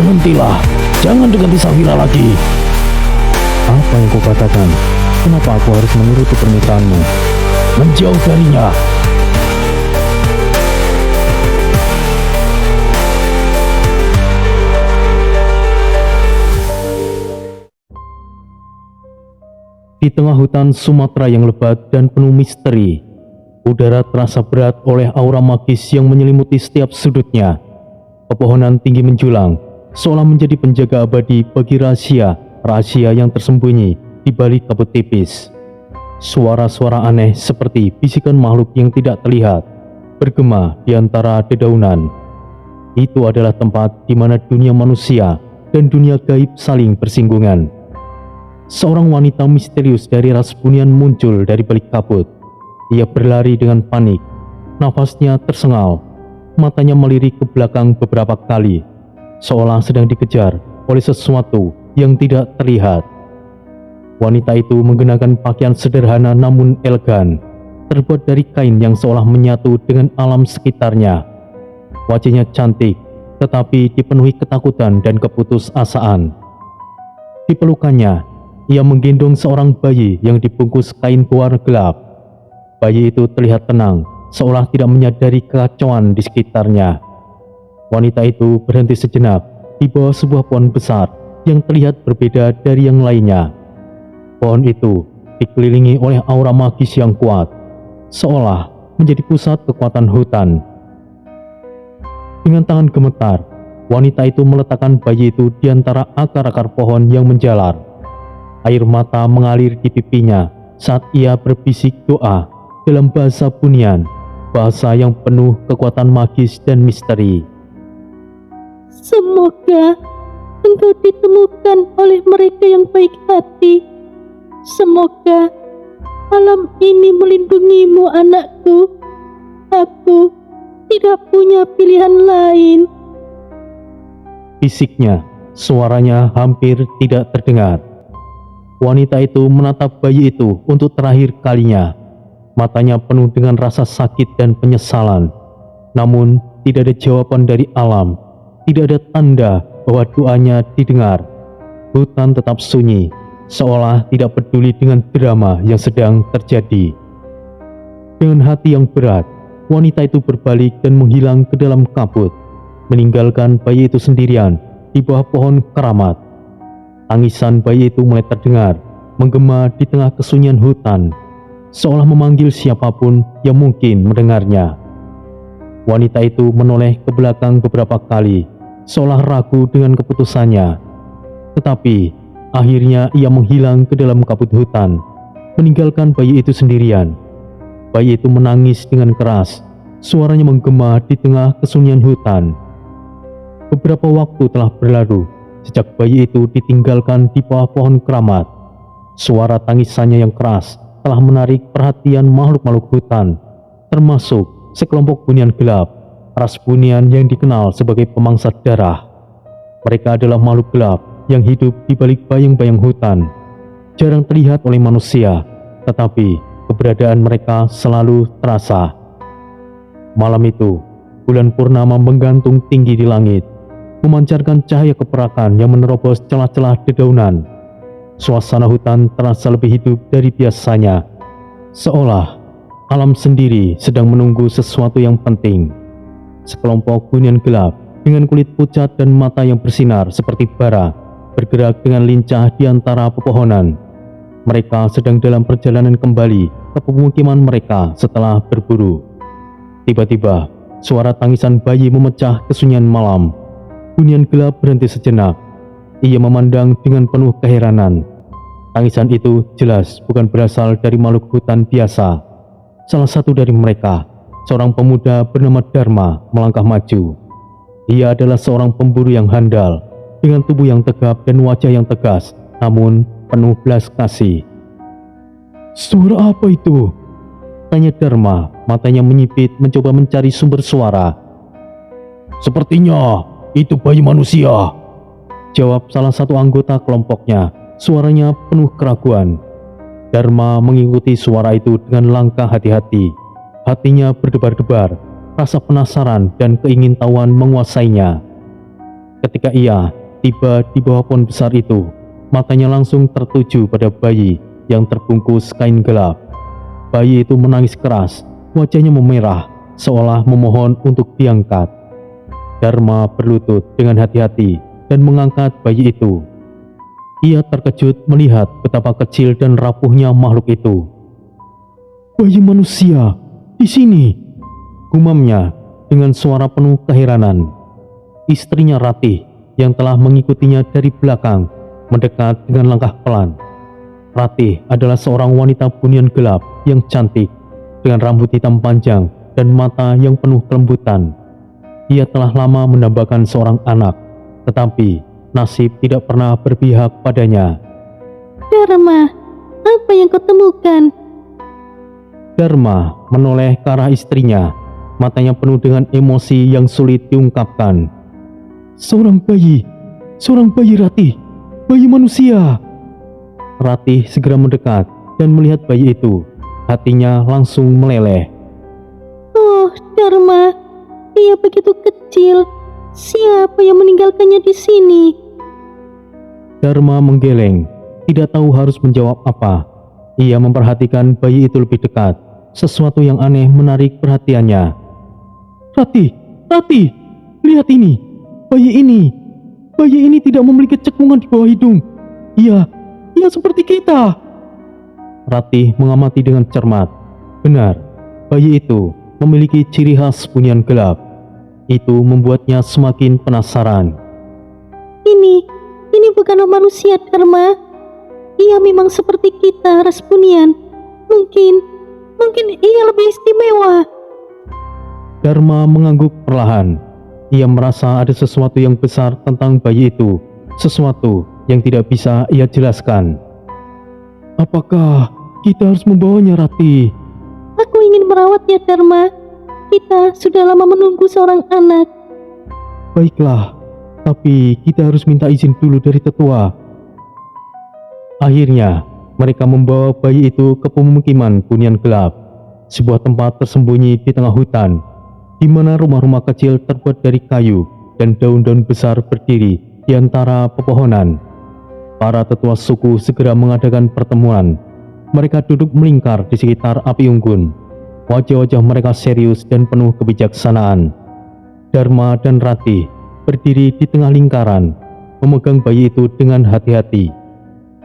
Berhentilah, jangan dekati Safira lagi. Apa yang kau katakan? Kenapa aku harus menuruti permintaanmu? Menjauh darinya. Di tengah hutan Sumatera yang lebat dan penuh misteri, udara terasa berat oleh aura magis yang menyelimuti setiap sudutnya. Pepohonan tinggi menjulang, seolah menjadi penjaga abadi bagi rahasia yang tersembunyi di balik kabut tipis. Suara-suara aneh seperti bisikan makhluk yang tidak terlihat bergema di antara dedaunan. Itu adalah tempat di mana dunia manusia dan dunia gaib saling bersinggungan. Seorang wanita misterius dari ras bunian muncul dari balik kabut. Ia berlari dengan panik, nafasnya tersengal, matanya melirik ke belakang beberapa kali, seolah sedang dikejar oleh sesuatu yang tidak terlihat. Wanita itu mengenakan pakaian sederhana namun elegan, terbuat dari kain yang seolah menyatu dengan alam sekitarnya. Wajahnya cantik, tetapi dipenuhi ketakutan dan keputusasaan. Di pelukannya, ia menggendong seorang bayi yang dibungkus kain berwarna gelap. Bayi itu terlihat tenang, seolah tidak menyadari kekacauan di sekitarnya. Wanita itu berhenti sejenak di bawah sebuah pohon besar yang terlihat berbeda dari yang lainnya. Pohon itu dikelilingi oleh aura magis yang kuat, seolah menjadi pusat kekuatan hutan. Dengan tangan gemetar, wanita itu meletakkan bayi itu di antara akar-akar pohon yang menjalar. Air mata mengalir di pipinya saat ia berbisik doa dalam bahasa bunian, bahasa yang penuh kekuatan magis dan misteri. Semoga engkau ditemukan oleh mereka yang baik hati. Semoga alam ini melindungimu, anakku. Aku tidak punya pilihan lain. Bisiknya, suaranya hampir tidak terdengar. Wanita itu menatap bayi itu untuk terakhir kalinya. Matanya penuh dengan rasa sakit dan penyesalan. Namun, tidak ada jawaban dari alam. Tidak ada tanda bahwa doanya didengar. Hutan tetap sunyi, seolah tidak peduli dengan drama yang sedang terjadi. Dengan hati yang berat, wanita itu berbalik dan menghilang ke dalam kabut, meninggalkan bayi itu sendirian di bawah pohon keramat. Tangisan bayi itu mulai terdengar, menggema di tengah kesunyian hutan, seolah memanggil siapapun yang mungkin mendengarnya. Wanita itu menoleh ke belakang beberapa kali, seolah ragu dengan keputusannya. Tetapi, akhirnya ia menghilang ke dalam kabut hutan, meninggalkan bayi itu sendirian. Bayi itu menangis dengan keras, suaranya menggema di tengah kesunyian hutan. Beberapa waktu telah berlalu sejak bayi itu ditinggalkan di bawah pohon keramat. Suara tangisannya yang keras telah menarik perhatian makhluk-makhluk hutan, termasuk sekelompok bunian gelap, ras bunian yang dikenal sebagai pemangsa darah. Mereka adalah makhluk gelap yang hidup di balik bayang-bayang hutan. Jarang terlihat oleh manusia, tetapi keberadaan mereka selalu terasa. Malam itu, bulan purnama menggantung tinggi di langit, memancarkan cahaya keperakan yang menerobos celah-celah dedaunan. Suasana hutan terasa lebih hidup dari biasanya, seolah alam sendiri sedang menunggu sesuatu yang penting. Sekelompok bunian gelap dengan kulit pucat dan mata yang bersinar seperti bara bergerak dengan lincah di antara pepohonan. Mereka sedang dalam perjalanan kembali ke pemukiman mereka setelah berburu. Tiba-tiba, suara tangisan bayi memecah kesunyian malam. Bunian gelap berhenti sejenak. Ia memandang dengan penuh keheranan. Tangisan itu jelas bukan berasal dari makhluk hutan biasa. Salah satu dari mereka, seorang pemuda bernama Dharma, melangkah maju. Ia adalah seorang pemburu yang handal, dengan tubuh yang tegap dan wajah yang tegas, namun penuh belas kasih. "Suara apa itu?" tanya Dharma, matanya menyipit mencoba mencari sumber suara. "Sepertinya itu bayi manusia," jawab salah satu anggota kelompoknya, suaranya penuh keraguan. Dharma mengikuti suara itu dengan langkah hati-hati. Hatinya berdebar-debar, rasa penasaran dan keingintahuan menguasainya. Ketika ia tiba di bawah pohon besar itu, matanya langsung tertuju pada bayi yang terbungkus kain gelap. Bayi itu menangis keras, wajahnya memerah, seolah memohon untuk diangkat. Dharma berlutut dengan hati-hati dan mengangkat bayi itu. Ia terkejut melihat betapa kecil dan rapuhnya makhluk itu. "Bayi manusia di sini," gumamnya dengan suara penuh keheranan. Istrinya Ratih yang telah mengikutinya dari belakang mendekat dengan langkah pelan. Ratih adalah seorang wanita bunian gelap yang cantik dengan rambut hitam panjang dan mata yang penuh kelembutan. Ia telah lama mendambakan seorang anak, tetapi nasib tidak pernah berpihak padanya. Dharma, apa yang kau temukan? Dharma menoleh ke arah istrinya, matanya penuh dengan emosi yang sulit diungkapkan. Seorang bayi Ratih, bayi manusia." Ratih segera mendekat dan melihat bayi itu. Hatinya langsung meleleh. Oh, Dharma, dia begitu kecil. Siapa yang meninggalkannya di sini? Dharma menggeleng, tidak tahu harus menjawab apa. Ia memperhatikan bayi itu lebih dekat. Sesuatu yang aneh menarik perhatiannya. Ratih, lihat ini. Bayi ini tidak memiliki cekungan di bawah hidung. Ia seperti kita. Ratih mengamati dengan cermat. Benar, bayi itu memiliki ciri khas bunian gelap. Itu membuatnya semakin penasaran. Ini bukanlah manusia, Dharma. Ia memang seperti kita, ras bunian. Mungkin ia lebih istimewa. Dharma mengangguk perlahan. Ia merasa ada sesuatu yang besar tentang bayi itu, sesuatu yang tidak bisa ia jelaskan. Apakah kita harus membawanya, Ratih? Aku ingin merawatnya, Dharma. Kita sudah lama menunggu seorang anak. Baiklah, tapi kita harus minta izin dulu dari tetua. Akhirnya, mereka membawa bayi itu ke pemukiman bunian gelap, sebuah tempat tersembunyi di tengah hutan, di mana rumah-rumah kecil terbuat dari kayu dan daun-daun besar berdiri di antara pepohonan. Para tetua suku segera mengadakan pertemuan. Mereka duduk melingkar di sekitar api unggun. Wajah-wajah mereka serius dan penuh kebijaksanaan. Dharma dan Ratih berdiri di tengah lingkaran, memegang bayi itu dengan hati-hati.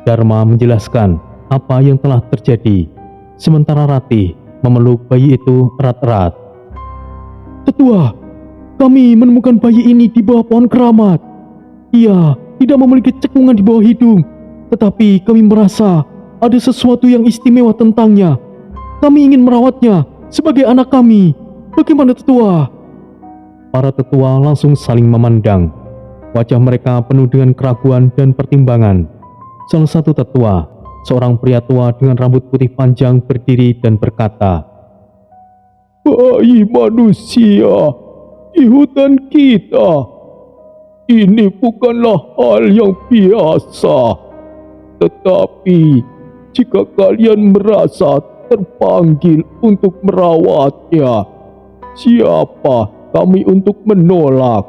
Dharma menjelaskan apa yang telah terjadi, sementara Ratih memeluk bayi itu erat-erat. Tetua, kami menemukan bayi ini di bawah pohon keramat. Ia tidak memiliki cekungan di bawah hidung, tetapi kami merasa ada sesuatu yang istimewa tentangnya. Kami ingin merawatnya sebagai anak kami. Bagaimana, tetua? Para tetua langsung saling memandang. Wajah mereka penuh dengan keraguan dan pertimbangan. Salah satu tetua, seorang pria tua dengan rambut putih panjang, berdiri dan berkata, "Bayi manusia di hutan kita. Ini bukanlah hal yang biasa. Tetapi jika kalian merasa terpanggil untuk merawatnya, siapa kami untuk menolak?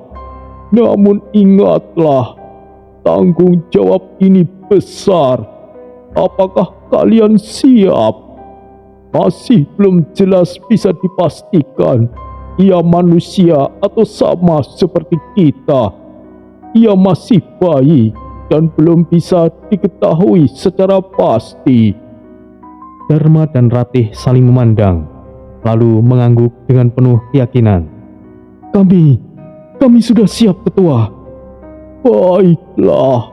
Namun ingatlah, tanggung jawab ini besar. Apakah kalian siap? Masih belum jelas bisa dipastikan ia manusia atau sama seperti kita. Ia masih bayi dan belum bisa diketahui secara pasti." Dharma dan Ratih saling memandang, lalu mengangguk dengan penuh keyakinan. Kami sudah siap, tetua." "Baiklah,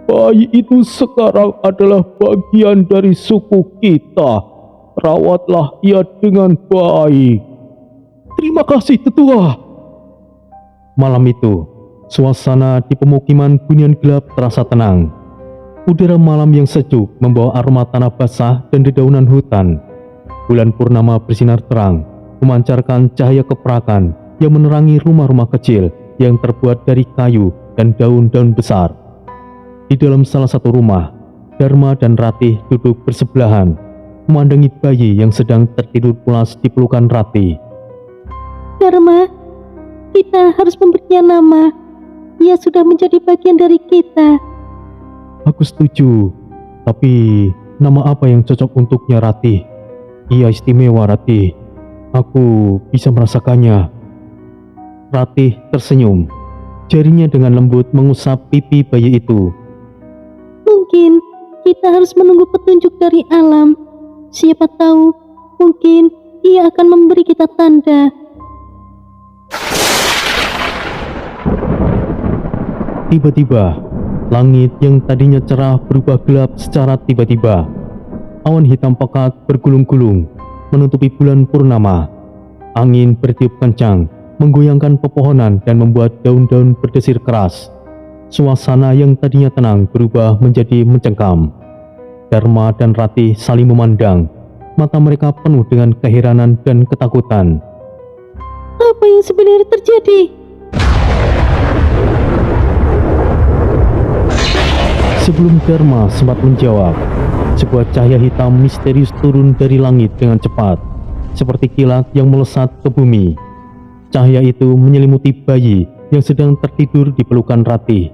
bayi itu sekarang adalah bagian dari suku kita. Rawatlah ia dengan baik." "Terima kasih, tetua." Malam itu, suasana di pemukiman bunian gelap terasa tenang. Udara malam yang sejuk membawa aroma tanah basah dan dedaunan hutan. Bulan purnama bersinar terang, memancarkan cahaya keperakan yang menerangi rumah-rumah kecil yang terbuat dari kayu dan daun-daun besar. Di dalam salah satu rumah, Dharma dan Ratih duduk bersebelahan, memandangi bayi yang sedang tertidur pulas di pelukan Ratih. Dharma, kita harus memberinya nama. ia sudah menjadi bagian dari kita. Aku setuju, tapi nama apa yang cocok untuknya, Ratih? Ia istimewa, Ratih. Aku bisa merasakannya. Ratih tersenyum. Jarinya dengan lembut mengusap pipi bayi itu. Mungkin kita harus menunggu petunjuk dari alam. Siapa tahu, mungkin ia akan memberi kita tanda. Tiba-tiba, langit yang tadinya cerah berubah gelap secara tiba-tiba. Awan hitam pekat bergulung-gulung, menutupi bulan purnama. Angin bertiup kencang, menggoyangkan pepohonan dan membuat daun-daun berdesir keras. Suasana yang tadinya tenang berubah menjadi mencengkam. Dharma dan Ratih saling memandang, mata mereka penuh dengan keheranan dan ketakutan. Apa yang sebenarnya terjadi? Sebelum Dharma sempat menjawab, sebuah cahaya hitam misterius turun dari langit dengan cepat, seperti kilat yang melesat ke bumi. Cahaya itu menyelimuti bayi yang sedang tertidur di pelukan Ratih.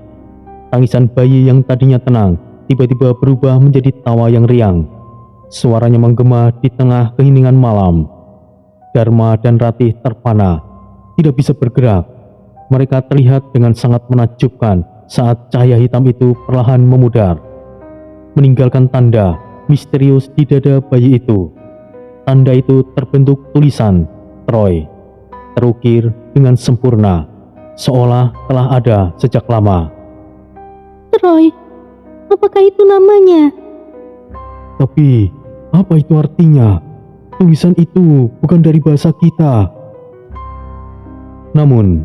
Tangisan bayi yang tadinya tenang tiba-tiba berubah menjadi tawa yang riang. Suaranya menggema di tengah keheningan malam. Dharma dan Ratih terpana, tidak bisa bergerak. Mereka terlihat dengan sangat menakjubkan saat cahaya hitam itu perlahan memudar, meninggalkan tanda misterius di dada bayi itu. Tanda itu terbentuk tulisan Troy, terukir dengan sempurna, seolah telah ada sejak lama. Troy, apakah itu namanya? Tapi, apa itu artinya? Tulisan itu bukan dari bahasa kita. Namun,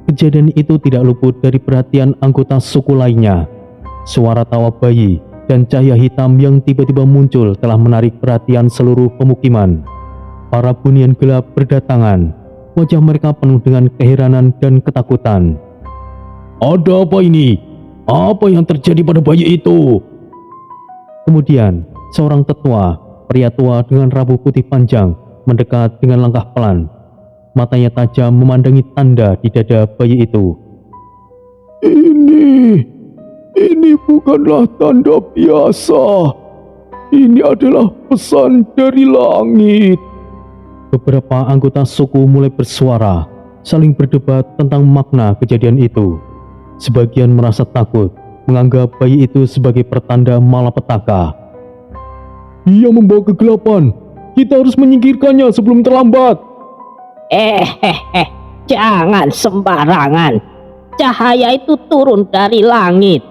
kejadian itu tidak luput dari perhatian anggota suku lainnya. Suara tawa bayi dan cahaya hitam yang tiba-tiba muncul telah menarik perhatian seluruh pemukiman. Para bunian gelap berdatangan. Wajah mereka penuh dengan keheranan dan ketakutan. Ada apa ini? Apa yang terjadi pada bayi itu? Kemudian, seorang tetua, pria tua dengan rambut putih panjang, mendekat dengan langkah pelan. Matanya tajam memandangi tanda di dada bayi itu. Ini bukanlah tanda biasa. Ini adalah pesan dari langit. Beberapa anggota suku mulai bersuara, saling berdebat tentang makna kejadian itu. Sebagian merasa takut, menganggap bayi itu sebagai pertanda malapetaka. Ia membawa kegelapan. Kita harus menyingkirkannya sebelum terlambat. Jangan sembarangan. Cahaya itu turun dari langit.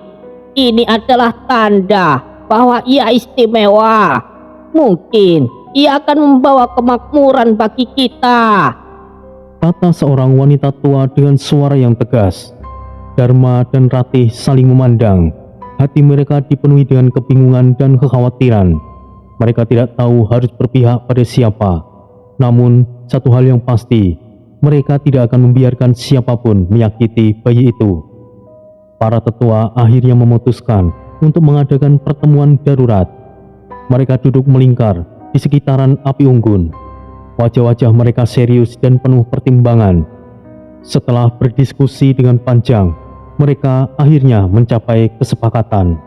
Ini adalah tanda bahwa ia istimewa. Mungkin ia akan membawa kemakmuran bagi kita, Kata seorang wanita tua dengan suara yang tegas. Dharma dan Ratih saling memandang. Hati mereka dipenuhi dengan kebingungan dan kekhawatiran. Mereka tidak tahu harus berpihak pada siapa. Namun, satu hal yang pasti, mereka tidak akan membiarkan siapapun menyakiti bayi itu. Para tetua akhirnya memutuskan untuk mengadakan pertemuan darurat. Mereka duduk melingkar di sekitaran api unggun. Wajah-wajah mereka serius dan penuh pertimbangan. Setelah berdiskusi dengan panjang, mereka akhirnya mencapai kesepakatan.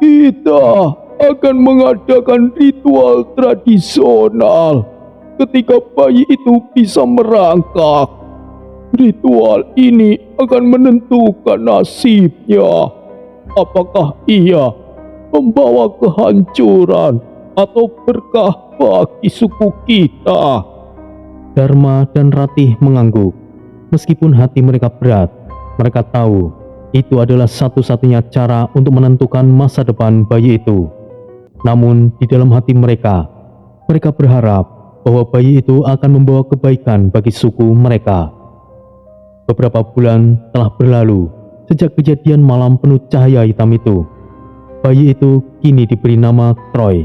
Kita akan mengadakan ritual tradisional ketika bayi itu bisa merangkak. Ritual ini akan menentukan nasibnya. Apakah ia membawa kehancuran atau berkah bagi suku kita? Dharma dan Ratih mengangguk. Meskipun hati mereka berat, mereka tahu itu adalah satu-satunya cara untuk menentukan masa depan bayi itu. Namun di dalam hati mereka berharap bahwa bayi itu akan membawa kebaikan bagi suku mereka. Beberapa bulan telah berlalu sejak kejadian malam penuh cahaya hitam itu. Bayi itu kini diberi nama Troy,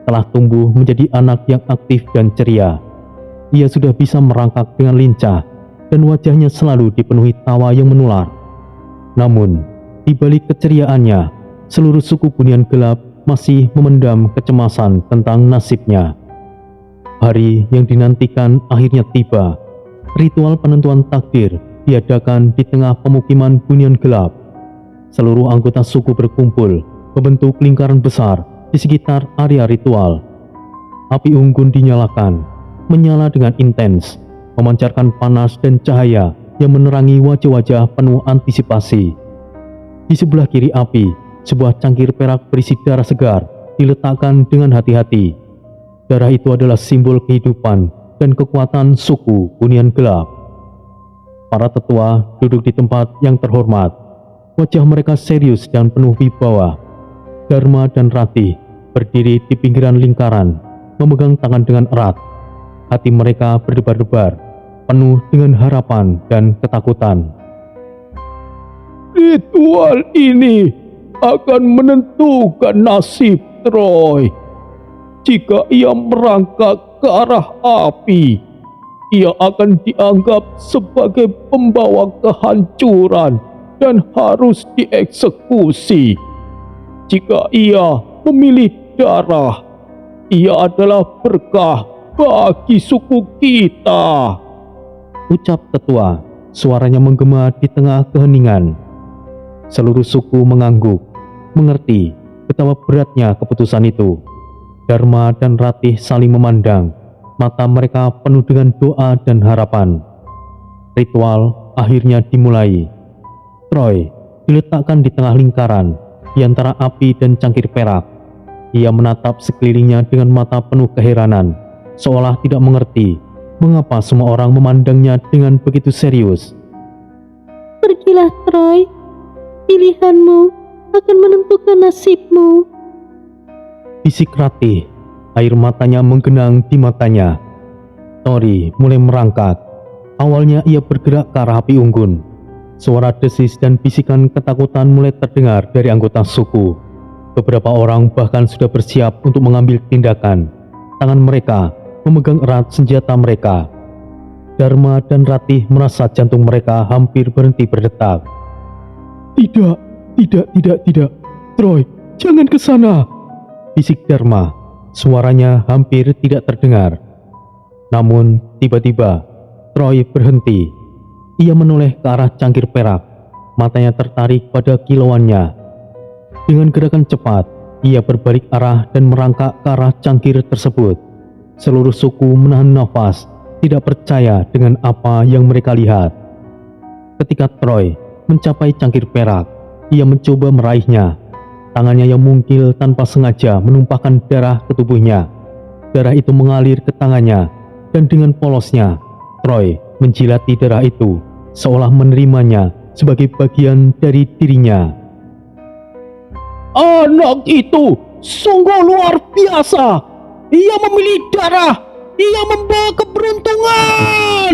telah tumbuh menjadi anak yang aktif dan ceria. Ia sudah bisa merangkak dengan lincah dan wajahnya selalu dipenuhi tawa yang menular. Namun, di balik keceriaannya, seluruh suku Bunian Gelap masih memendam kecemasan tentang nasibnya. Hari yang dinantikan akhirnya tiba. Ritual penentuan takdir diadakan di tengah pemukiman Bunian Gelap. Seluruh anggota suku berkumpul membentuk lingkaran besar di sekitar area ritual. Api unggun dinyalakan, menyala dengan intens, memancarkan panas dan cahaya yang menerangi wajah-wajah penuh antisipasi. Di sebelah kiri api, sebuah cangkir perak berisi darah segar diletakkan dengan hati-hati. Darah itu adalah simbol kehidupan dan kekuatan suku Bunian Gelap. Para tetua duduk di tempat yang terhormat. Wajah mereka serius dan penuh wibawa. Dharma dan Ratih berdiri di pinggiran lingkaran, memegang tangan dengan erat. Hati mereka berdebar-debar, penuh dengan harapan dan ketakutan. Ritual ini akan menentukan nasib Troy. Jika ia merangkak ke arah api, ia akan dianggap sebagai pembawa kehancuran dan harus dieksekusi. Jika ia memilih darah, ia adalah berkah bagi suku kita, ucap tetua. Suaranya menggema di tengah keheningan. Seluruh suku mengangguk, mengerti betapa beratnya keputusan itu. Dharma dan Ratih saling memandang, mata mereka penuh dengan doa dan harapan. Ritual akhirnya dimulai. Troy diletakkan di tengah lingkaran, di antara api dan cangkir perak. Ia menatap sekelilingnya dengan mata penuh keheranan, seolah tidak mengerti mengapa semua orang memandangnya dengan begitu serius. Pergilah Troy, pilihanmu akan menentukan nasibmu. Bisik Ratih, air matanya menggenang di matanya. Tori mulai merangkak. Awalnya ia bergerak ke arah api unggun. Suara desis dan bisikan ketakutan mulai terdengar dari anggota suku. Beberapa orang bahkan sudah bersiap untuk mengambil tindakan. Tangan mereka memegang erat senjata mereka. Dharma dan Ratih merasa jantung mereka hampir berhenti berdetak. Tidak. Troy, jangan ke sana. Bisik Dharma, suaranya hampir tidak terdengar. Namun tiba-tiba Troy berhenti. Ia menoleh ke arah cangkir perak, matanya tertarik pada kilauannya. Dengan gerakan cepat, ia berbalik arah dan merangkak ke arah cangkir tersebut. Seluruh suku menahan nafas, tidak percaya dengan apa yang mereka lihat. Ketika Troy mencapai cangkir perak, ia mencoba meraihnya. Tangannya yang mungkil tanpa sengaja menumpahkan darah ke tubuhnya. Darah itu mengalir ke tangannya, dan dengan polosnya, Troy menjilati darah itu, seolah menerimanya sebagai bagian dari dirinya. Anak itu sungguh luar biasa. Ia memilih darah. Ia membawa keberuntungan.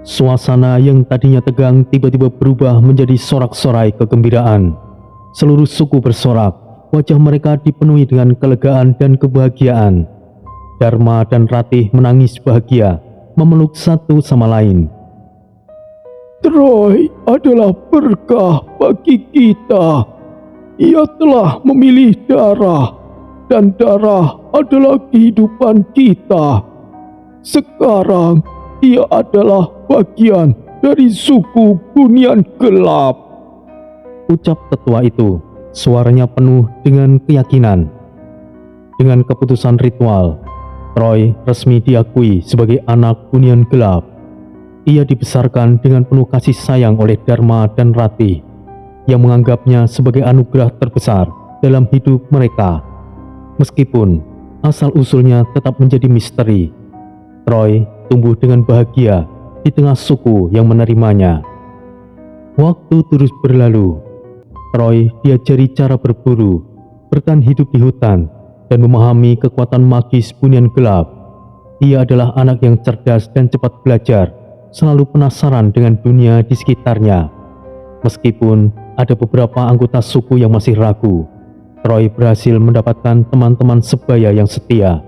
Suasana yang tadinya tegang tiba-tiba berubah menjadi sorak-sorai kegembiraan. Seluruh suku bersorak, wajah mereka dipenuhi dengan kelegaan dan kebahagiaan. Dharma dan Ratih menangis bahagia, memeluk satu sama lain. Troy adalah berkah bagi kita. Ia telah memilih darah, dan darah adalah kehidupan kita. Sekarang ia adalah bagian dari suku Bunian Gelap, ucap tetua itu. Suaranya penuh dengan keyakinan. Dengan keputusan ritual, Troy resmi diakui sebagai anak Bunian Gelap. Ia dibesarkan dengan penuh kasih sayang oleh Dharma dan Ratih, yang menganggapnya sebagai anugerah terbesar dalam hidup mereka. Meskipun asal-usulnya tetap menjadi misteri, Troy tumbuh dengan bahagia di tengah suku yang menerimanya. Waktu terus berlalu. Troy diajari cara berburu, bertahan hidup di hutan, dan memahami kekuatan magis Bunian Gelap. Ia adalah anak yang cerdas dan cepat belajar, selalu penasaran dengan dunia di sekitarnya. Meskipun ada beberapa anggota suku yang masih ragu, Troy berhasil mendapatkan teman-teman sebaya yang setia.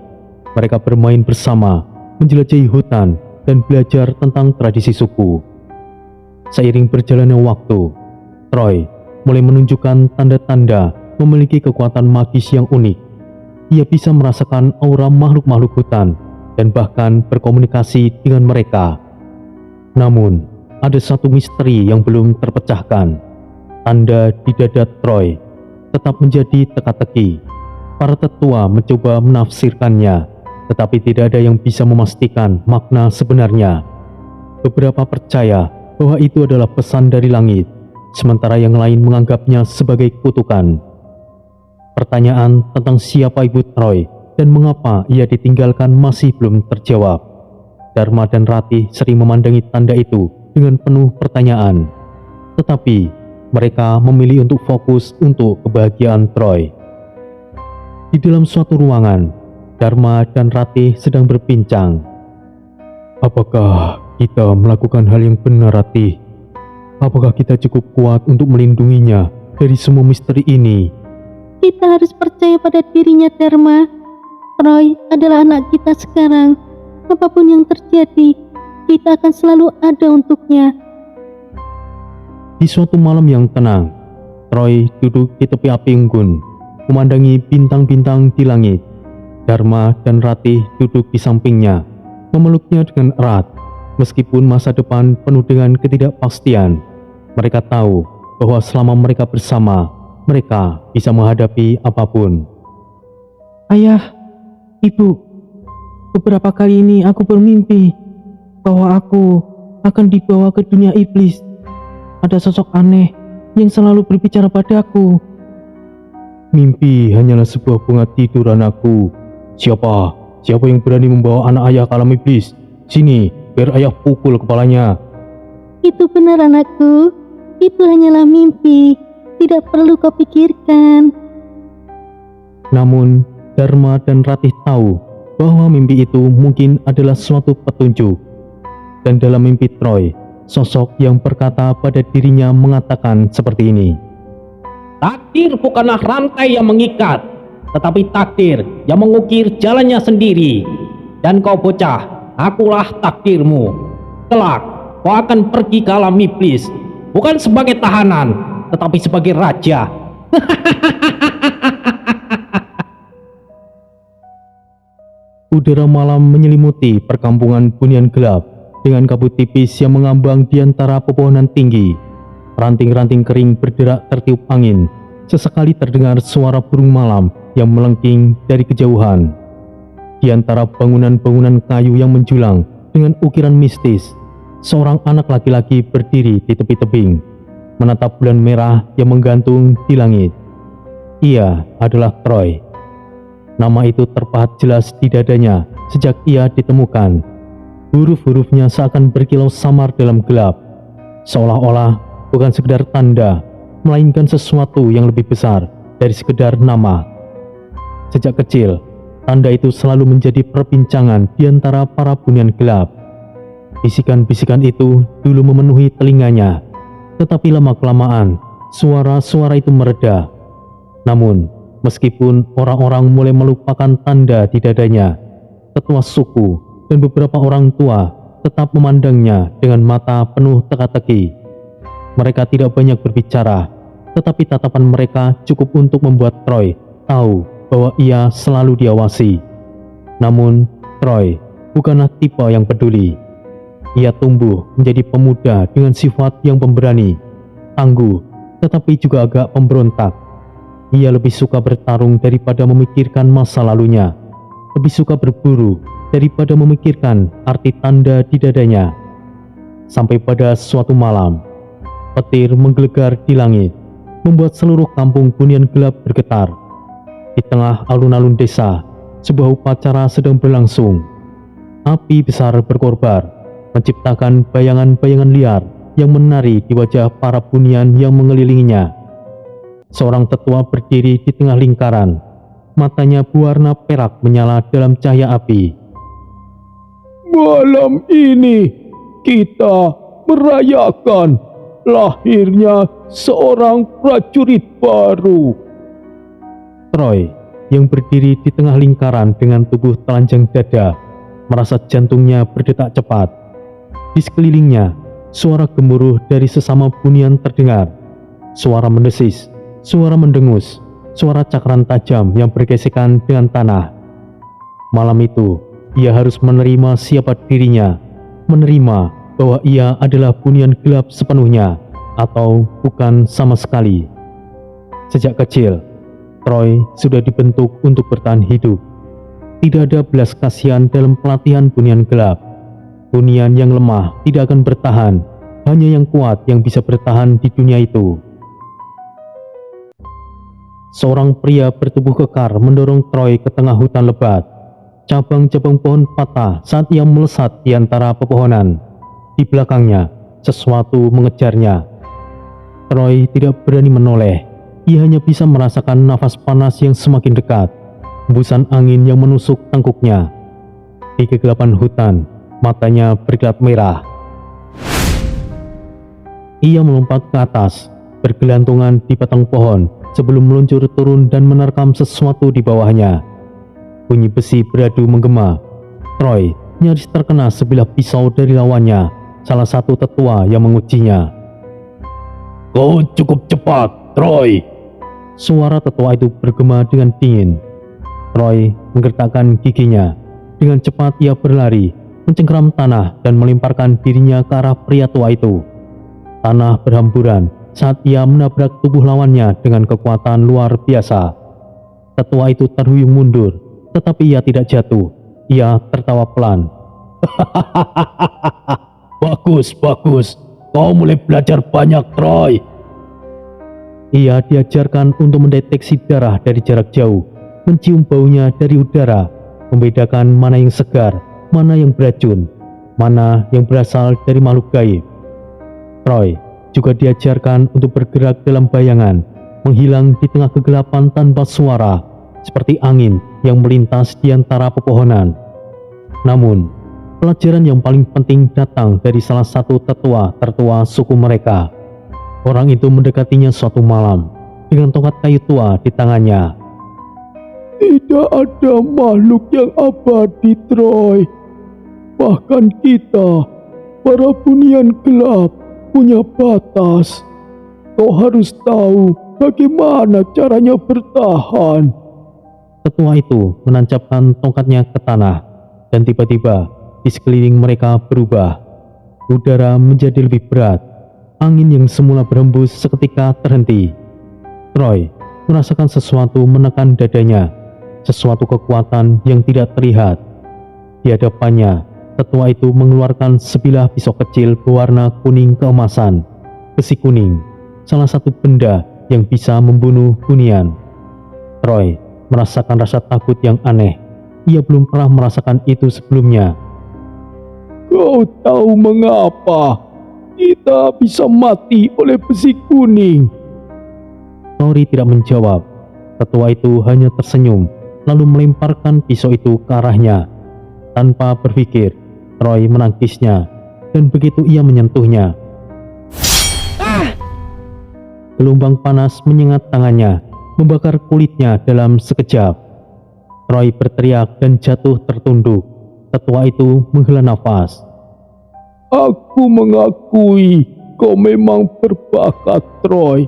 Mereka bermain bersama, menjelajahi hutan, dan belajar tentang tradisi suku. Seiring berjalannya waktu, Troy mulai menunjukkan tanda-tanda memiliki kekuatan magis yang unik. Ia bisa merasakan aura makhluk-makhluk hutan dan bahkan berkomunikasi dengan mereka. Namun, ada satu misteri yang belum terpecahkan. Tanda di dada Troy tetap menjadi teka-teki. Para tetua mencoba menafsirkannya, tetapi tidak ada yang bisa memastikan makna sebenarnya. Beberapa percaya bahwa itu adalah pesan dari langit, sementara yang lain menganggapnya sebagai kutukan. Pertanyaan tentang siapa ibu Troy dan mengapa ia ditinggalkan masih belum terjawab. Dharma dan Ratih sering memandangi tanda itu dengan penuh pertanyaan, tetapi mereka memilih untuk fokus untuk kebahagiaan Troy. Di dalam suatu ruangan, Dharma dan Ratih sedang berbincang. Apakah kita melakukan hal yang benar, Ratih? Apakah kita cukup kuat untuk melindunginya dari semua misteri ini? Kita harus percaya pada dirinya, Dharma. Troy adalah anak kita sekarang. Apapun yang terjadi, kita akan selalu ada untuknya. Di suatu malam yang tenang, Troy duduk di tepi api unggun, memandangi bintang-bintang di langit. Dharma dan Ratih duduk di sampingnya, memeluknya dengan erat. Meskipun masa depan penuh dengan ketidakpastian, mereka tahu bahwa selama mereka bersama, mereka bisa menghadapi apapun. Ayah, Ibu, beberapa kali ini aku bermimpi bahwa aku akan dibawa ke dunia iblis. Ada sosok aneh yang selalu berbicara padaku. Mimpi hanyalah sebuah bunga tidur, anakku. Siapa yang berani membawa anak ayah ke alam iblis? Sini, biar ayah pukul kepalanya. Itu benar, anakku. Itu hanyalah mimpi. Tidak perlu kau pikirkan. Namun, Dharma dan Ratih tahu bahwa mimpi itu mungkin adalah suatu petunjuk. Dan dalam mimpi Troy, sosok yang berkata pada dirinya mengatakan seperti ini. Takdir bukanlah rantai yang mengikat, tetapi takdir yang mengukir jalannya sendiri. Dan kau bocah, akulah takdirmu. Kelak, kau akan pergi ke alam iblis, bukan sebagai tahanan, tetapi sebagai raja. Udara malam menyelimuti perkampungan Bunian Gelap dengan kabut tipis yang mengambang di antara pepohonan tinggi. Ranting-ranting kering berderak tertiup angin. Sesekali terdengar suara burung malam yang melengking dari kejauhan. Di antara bangunan-bangunan kayu yang menjulang dengan ukiran mistis, seorang anak laki-laki berdiri di tepi tebing, menatap bulan merah yang menggantung di langit. Ia adalah Troy. Nama itu terpahat jelas di dadanya sejak ia ditemukan. Huruf-hurufnya seakan berkilau samar dalam gelap, seolah-olah bukan sekedar tanda, melainkan sesuatu yang lebih besar dari sekedar nama. Sejak kecil, tanda itu selalu menjadi perbincangan di antara para Bunian Gelap. Bisikan-bisikan itu dulu memenuhi telinganya, tetapi lama-kelamaan suara-suara itu mereda. Namun, meskipun orang-orang mulai melupakan tanda di dadanya, tetua suku dan beberapa orang tua tetap memandangnya dengan mata penuh teka-teki. Mereka tidak banyak berbicara, tetapi tatapan mereka cukup untuk membuat Troy tahu bahwa ia selalu diawasi. Namun, Troy bukanlah tipe yang peduli. Ia tumbuh menjadi pemuda dengan sifat yang pemberani, tangguh, tetapi juga agak pemberontak. Ia lebih suka bertarung daripada memikirkan masa lalunya, lebih suka berburu daripada memikirkan arti tanda di dadanya. Sampai pada suatu malam, petir menggelegar di langit, membuat seluruh kampung Bunian Gelap bergetar. Di tengah alun-alun desa, sebuah upacara sedang berlangsung. Api besar berkorbar, menciptakan bayangan-bayangan liar yang menari di wajah para Bunian yang mengelilinginya. Seorang tetua berdiri di tengah lingkaran, matanya berwarna perak menyala dalam cahaya api. Malam ini kita merayakan lahirnya seorang prajurit baru. Troy yang berdiri di tengah lingkaran dengan tubuh telanjang dada, merasa jantungnya berdetak cepat. Di sekelilingnya, suara gemuruh dari sesama Bunian terdengar. Suara mendesis, suara mendengus, suara cakaran tajam yang bergesekan dengan tanah. Malam itu, ia harus menerima siapa dirinya, menerima bahwa ia adalah bunian gelap sepenuhnya atau bukan sama sekali. Sejak kecil, Troy sudah dibentuk untuk bertahan hidup. Tidak ada belas kasihan dalam pelatihan bunian gelap. Bunian yang lemah tidak akan bertahan, hanya yang kuat yang bisa bertahan di dunia itu. Seorang pria bertubuh kekar mendorong Troy ke tengah hutan lebat. Cabang-cabang pohon patah saat ia melesat di antara pepohonan. Di belakangnya, sesuatu mengejarnya. Troy tidak berani menoleh. Ia hanya bisa merasakan nafas panas yang semakin dekat, hembusan angin yang menusuk tengkuknya. Di kegelapan hutan, matanya berkilat merah. Ia melompat ke atas, bergelantungan di batang pohon sebelum meluncur turun dan menerkam sesuatu di bawahnya. Bunyi besi beradu menggema. Troy nyaris terkena sebilah pisau dari lawannya, salah satu tetua yang mengujinya. Kau cukup cepat, Troy. Suara tetua itu bergema dengan dingin. Troy menggertakkan giginya. Dengan cepat ia berlari, mencengkeram tanah dan melemparkan dirinya ke arah pria tua itu. Tanah berhamburan saat ia menabrak tubuh lawannya dengan kekuatan luar biasa. Tetua itu terhuyung mundur, tetapi ia tidak jatuh. Ia tertawa pelan. Bagus, bagus. Kau mulai belajar banyak, Troy. Ia diajarkan untuk mendeteksi darah dari jarak jauh, mencium baunya dari udara, membedakan mana yang segar, mana yang beracun, mana yang berasal dari makhluk gaib. Troy juga diajarkan untuk bergerak dalam bayangan, menghilang di tengah kegelapan tanpa suara, seperti angin yang melintas di antara pepohonan. Namun, pelajaran yang paling penting datang dari salah satu tetua tertua suku mereka. Orang itu mendekatinya suatu malam dengan tongkat kayu tua di tangannya. Tidak ada makhluk yang abadi, Troy. Bahkan kita, para bunian gelap, punya batas. Kau harus tahu bagaimana caranya bertahan. Tetua itu menancapkan tongkatnya ke tanah, dan tiba-tiba di sekeliling mereka berubah. Udara menjadi lebih berat. Angin yang semula berhembus seketika terhenti. Troy merasakan sesuatu menekan dadanya, sesuatu kekuatan yang tidak terlihat. Di hadapannya, tetua itu mengeluarkan sebilah pisau kecil berwarna kuning keemasan. Besi kuning, salah satu benda yang bisa membunuh bunian. Troy merasakan rasa takut yang aneh. Ia belum pernah merasakan itu sebelumnya. Kau tahu mengapa kita bisa mati oleh besi kuning? Tori tidak menjawab. Tetua itu hanya tersenyum, lalu melemparkan pisau itu ke arahnya. Tanpa berpikir, Troy menangkisnya, dan begitu ia menyentuhnya, gelombang panas menyengat tangannya, membakar kulitnya dalam sekejap. Troy berteriak dan jatuh tertunduk. Tetua itu menghela nafas. Aku mengakui kau memang berbakat, Troy.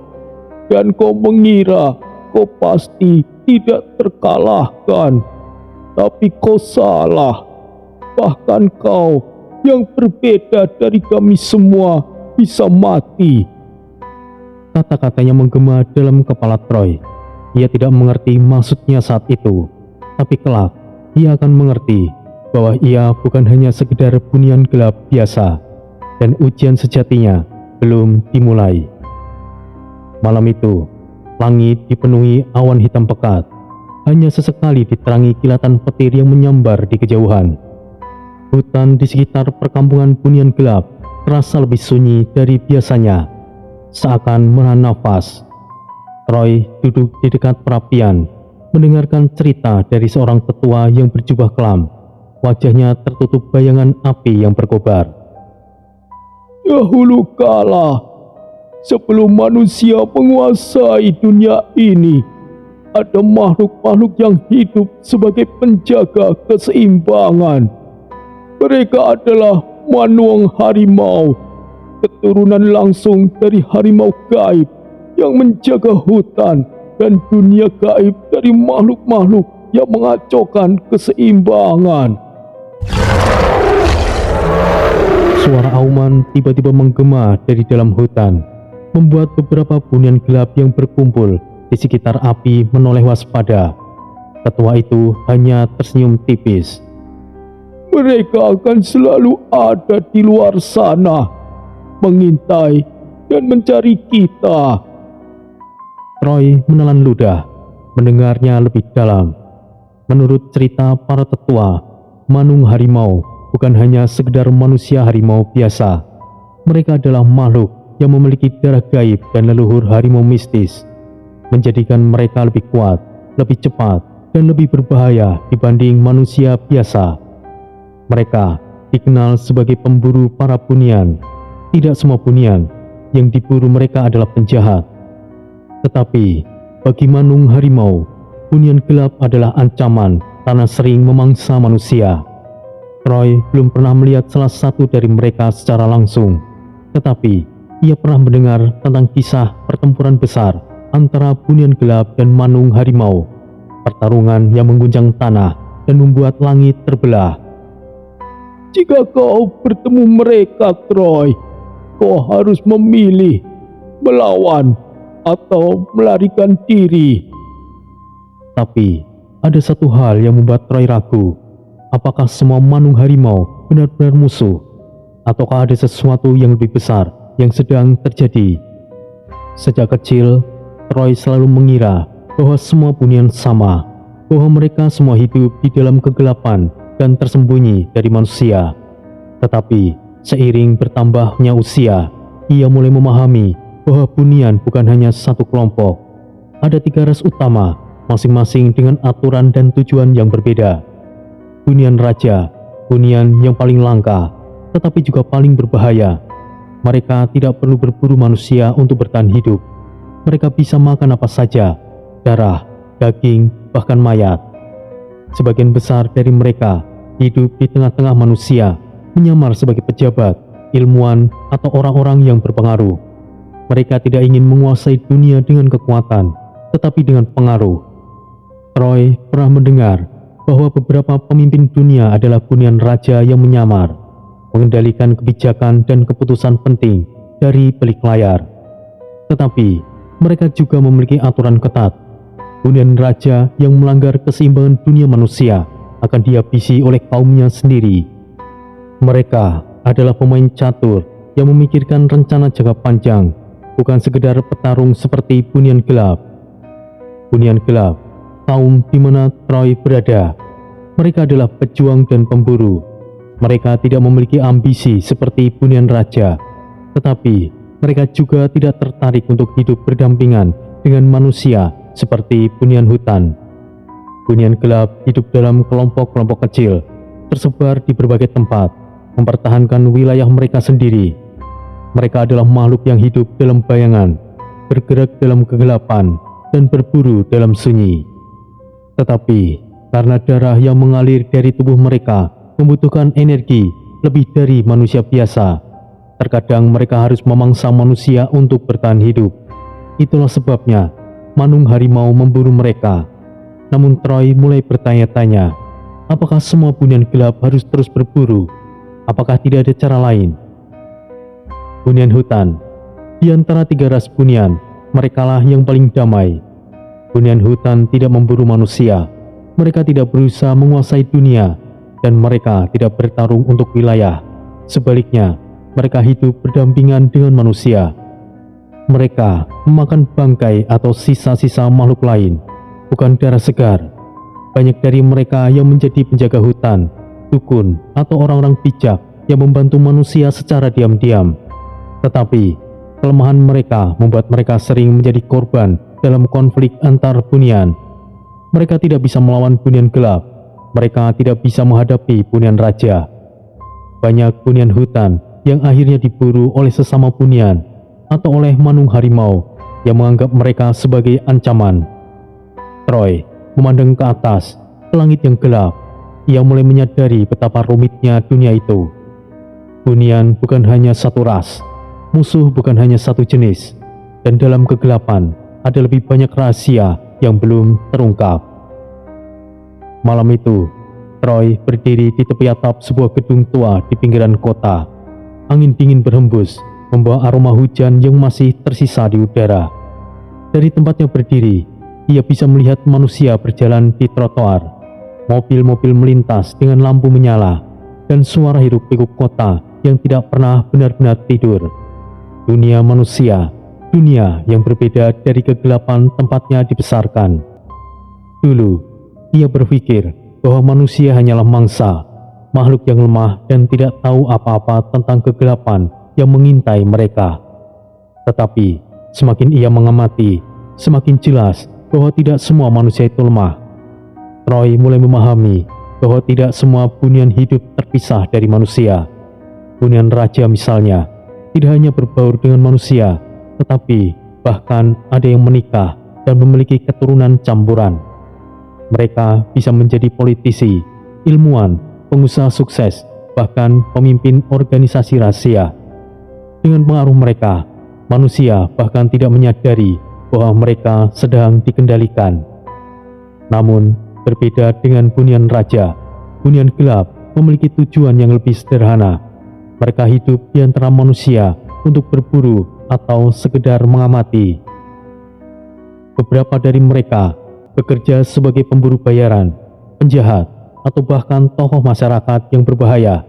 Dan kau mengira kau pasti tidak terkalahkan. Tapi kau salah. Bahkan kau yang berbeda dari kami semua bisa mati. Kata-katanya menggema dalam kepala Troy. Ia tidak mengerti maksudnya saat itu. Tapi kelak, ia akan mengerti bahwa ia bukan hanya sekedar bunian gelap biasa, dan ujian sejatinya belum dimulai. Malam itu, langit dipenuhi awan hitam pekat. Hanya sesekali diterangi kilatan petir yang menyambar di kejauhan. Hutan di sekitar perkampungan bunian gelap terasa lebih sunyi dari biasanya, seakan menahan nafas. Troy duduk di dekat perapian, mendengarkan cerita dari seorang tetua yang berjubah kelam. Wajahnya tertutup bayangan api yang berkobar. Dahulu kala, sebelum manusia menguasai dunia ini, ada makhluk-makhluk yang hidup sebagai penjaga keseimbangan. Mereka adalah manuang harimau, keturunan langsung dari harimau gaib yang menjaga hutan dan dunia gaib dari makhluk-makhluk yang mengacaukan keseimbangan. Suara auman tiba-tiba menggema dari dalam hutan, membuat beberapa bunian gelap yang berkumpul di sekitar api menoleh waspada. Ketua itu hanya tersenyum tipis. Mereka akan selalu ada di luar sana, mengintai dan mencari kita. Troy menelan ludah, mendengarnya lebih dalam. Menurut cerita para tetua, manung harimau bukan hanya sekedar manusia harimau biasa. Mereka adalah makhluk yang memiliki darah gaib dan leluhur harimau mistis, menjadikan mereka lebih kuat, lebih cepat, dan lebih berbahaya dibanding manusia biasa. Mereka dikenal sebagai pemburu para bunian. Tidak semua bunian yang diburu mereka adalah penjahat. Tetapi bagi manung harimau, bunian gelap adalah ancaman karena sering memangsa manusia. Troy belum pernah melihat salah satu dari mereka secara langsung, tetapi ia pernah mendengar tentang kisah pertempuran besar antara bunian gelap dan manung harimau, pertarungan yang mengguncang tanah dan membuat langit terbelah. Jika kau bertemu mereka, Troy, kau harus memilih melawan atau melarikan diri. Tapi ada satu hal yang membuat Troy ragu. Apakah semua manung harimau benar-benar musuh? Ataukah ada sesuatu yang lebih besar yang sedang terjadi? Sejak kecil, Troy selalu mengira bahwa semua bunian sama, bahwa mereka semua hidup di dalam kegelapan dan tersembunyi dari manusia. Tetapi seiring bertambahnya usia, ia mulai memahami bahwa bunian bukan hanya satu kelompok. Ada 3 ras utama, masing-masing dengan aturan dan tujuan yang berbeda. Bunian raja, bunian yang paling langka, tetapi juga paling berbahaya. Mereka tidak perlu berburu manusia untuk bertahan hidup. Mereka bisa makan apa saja, darah, daging, bahkan mayat. Sebagian besar dari mereka hidup di tengah-tengah manusia, menyamar sebagai pejabat, ilmuwan, atau orang-orang yang berpengaruh. Mereka tidak ingin menguasai dunia dengan kekuatan, tetapi dengan pengaruh. Troy pernah mendengar bahwa beberapa pemimpin dunia adalah bunian raja yang menyamar, mengendalikan kebijakan dan keputusan penting dari balik layar. Tetapi mereka juga memiliki aturan ketat. Bunian raja yang melanggar keseimbangan dunia manusia akan dihabisi oleh kaumnya sendiri. Mereka adalah pemain catur yang memikirkan rencana jangka panjang, bukan sekedar petarung seperti bunian gelap. Bunian gelap, kaum di mana Troy berada. Mereka adalah pejuang dan pemburu. Mereka tidak memiliki ambisi seperti bunian raja, tetapi mereka juga tidak tertarik untuk hidup berdampingan dengan manusia seperti bunian hutan. Bunian gelap hidup dalam kelompok-kelompok kecil, tersebar di berbagai tempat, mempertahankan wilayah mereka sendiri. Mereka adalah makhluk yang hidup dalam bayangan, bergerak dalam kegelapan, dan berburu dalam sunyi. Tetapi karena darah yang mengalir dari tubuh mereka membutuhkan energi lebih dari manusia biasa, terkadang mereka harus memangsa manusia untuk bertahan hidup. Itulah sebabnya manung harimau memburu mereka. Namun Troy mulai bertanya-tanya, apakah semua bunian gelap harus terus berburu? Apakah tidak ada cara lain? Bunian hutan, di antara 3 ras bunian, merekalah yang paling damai. Bunian hutan tidak memburu manusia. Mereka tidak berusaha menguasai dunia, dan mereka tidak bertarung untuk wilayah. Sebaliknya, mereka hidup berdampingan dengan manusia. Mereka memakan bangkai atau sisa-sisa makhluk lain, bukan darah segar. Banyak dari mereka yang menjadi penjaga hutan, dukun, atau orang-orang bijak yang membantu manusia secara diam-diam. Tetapi, kelemahan mereka membuat mereka sering menjadi korban dalam konflik antar bunian. Mereka tidak bisa melawan bunian gelap. Mereka tidak bisa menghadapi bunian raja. Banyak bunian hutan yang akhirnya diburu oleh sesama bunian atau oleh manung harimau yang menganggap mereka sebagai ancaman. Troy memandang ke atas, ke langit yang gelap. Ia mulai menyadari betapa rumitnya dunia itu. Bunian bukan hanya satu ras, musuh bukan hanya satu jenis, dan dalam kegelapan ada lebih banyak rahasia yang belum terungkap. Malam itu, Troy berdiri di tepi atap sebuah gedung tua di pinggiran kota. Angin dingin berhembus, membawa aroma hujan yang masih tersisa di udara. Dari tempatnya berdiri, ia bisa melihat manusia berjalan di trotoar. Mobil-mobil melintas dengan lampu menyala, dan suara hiruk-pikuk kota yang tidak pernah benar-benar tidur. Dunia manusia, dunia yang berbeda dari kegelapan tempatnya dibesarkan. Dulu, ia berpikir bahwa manusia hanyalah mangsa, makhluk yang lemah dan tidak tahu apa-apa tentang kegelapan yang mengintai mereka. Tetapi, semakin ia mengamati, semakin jelas bahwa tidak semua manusia itu lemah. Troy mulai memahami bahwa tidak semua bunian hidup terpisah dari manusia. Bunian raja misalnya, tidak hanya berbaur dengan manusia, tetapi bahkan ada yang menikah dan memiliki keturunan campuran. Mereka bisa menjadi politisi, ilmuwan, pengusaha sukses, bahkan pemimpin organisasi rahasia. Dengan pengaruh mereka, manusia bahkan tidak menyadari bahwa mereka sedang dikendalikan. Namun, berbeda dengan bunian raja, bunian gelap memiliki tujuan yang lebih sederhana. Mereka hidup di antara manusia untuk berburu atau sekedar mengamati. Beberapa dari mereka bekerja sebagai pemburu bayaran, penjahat, atau bahkan tokoh masyarakat yang berbahaya.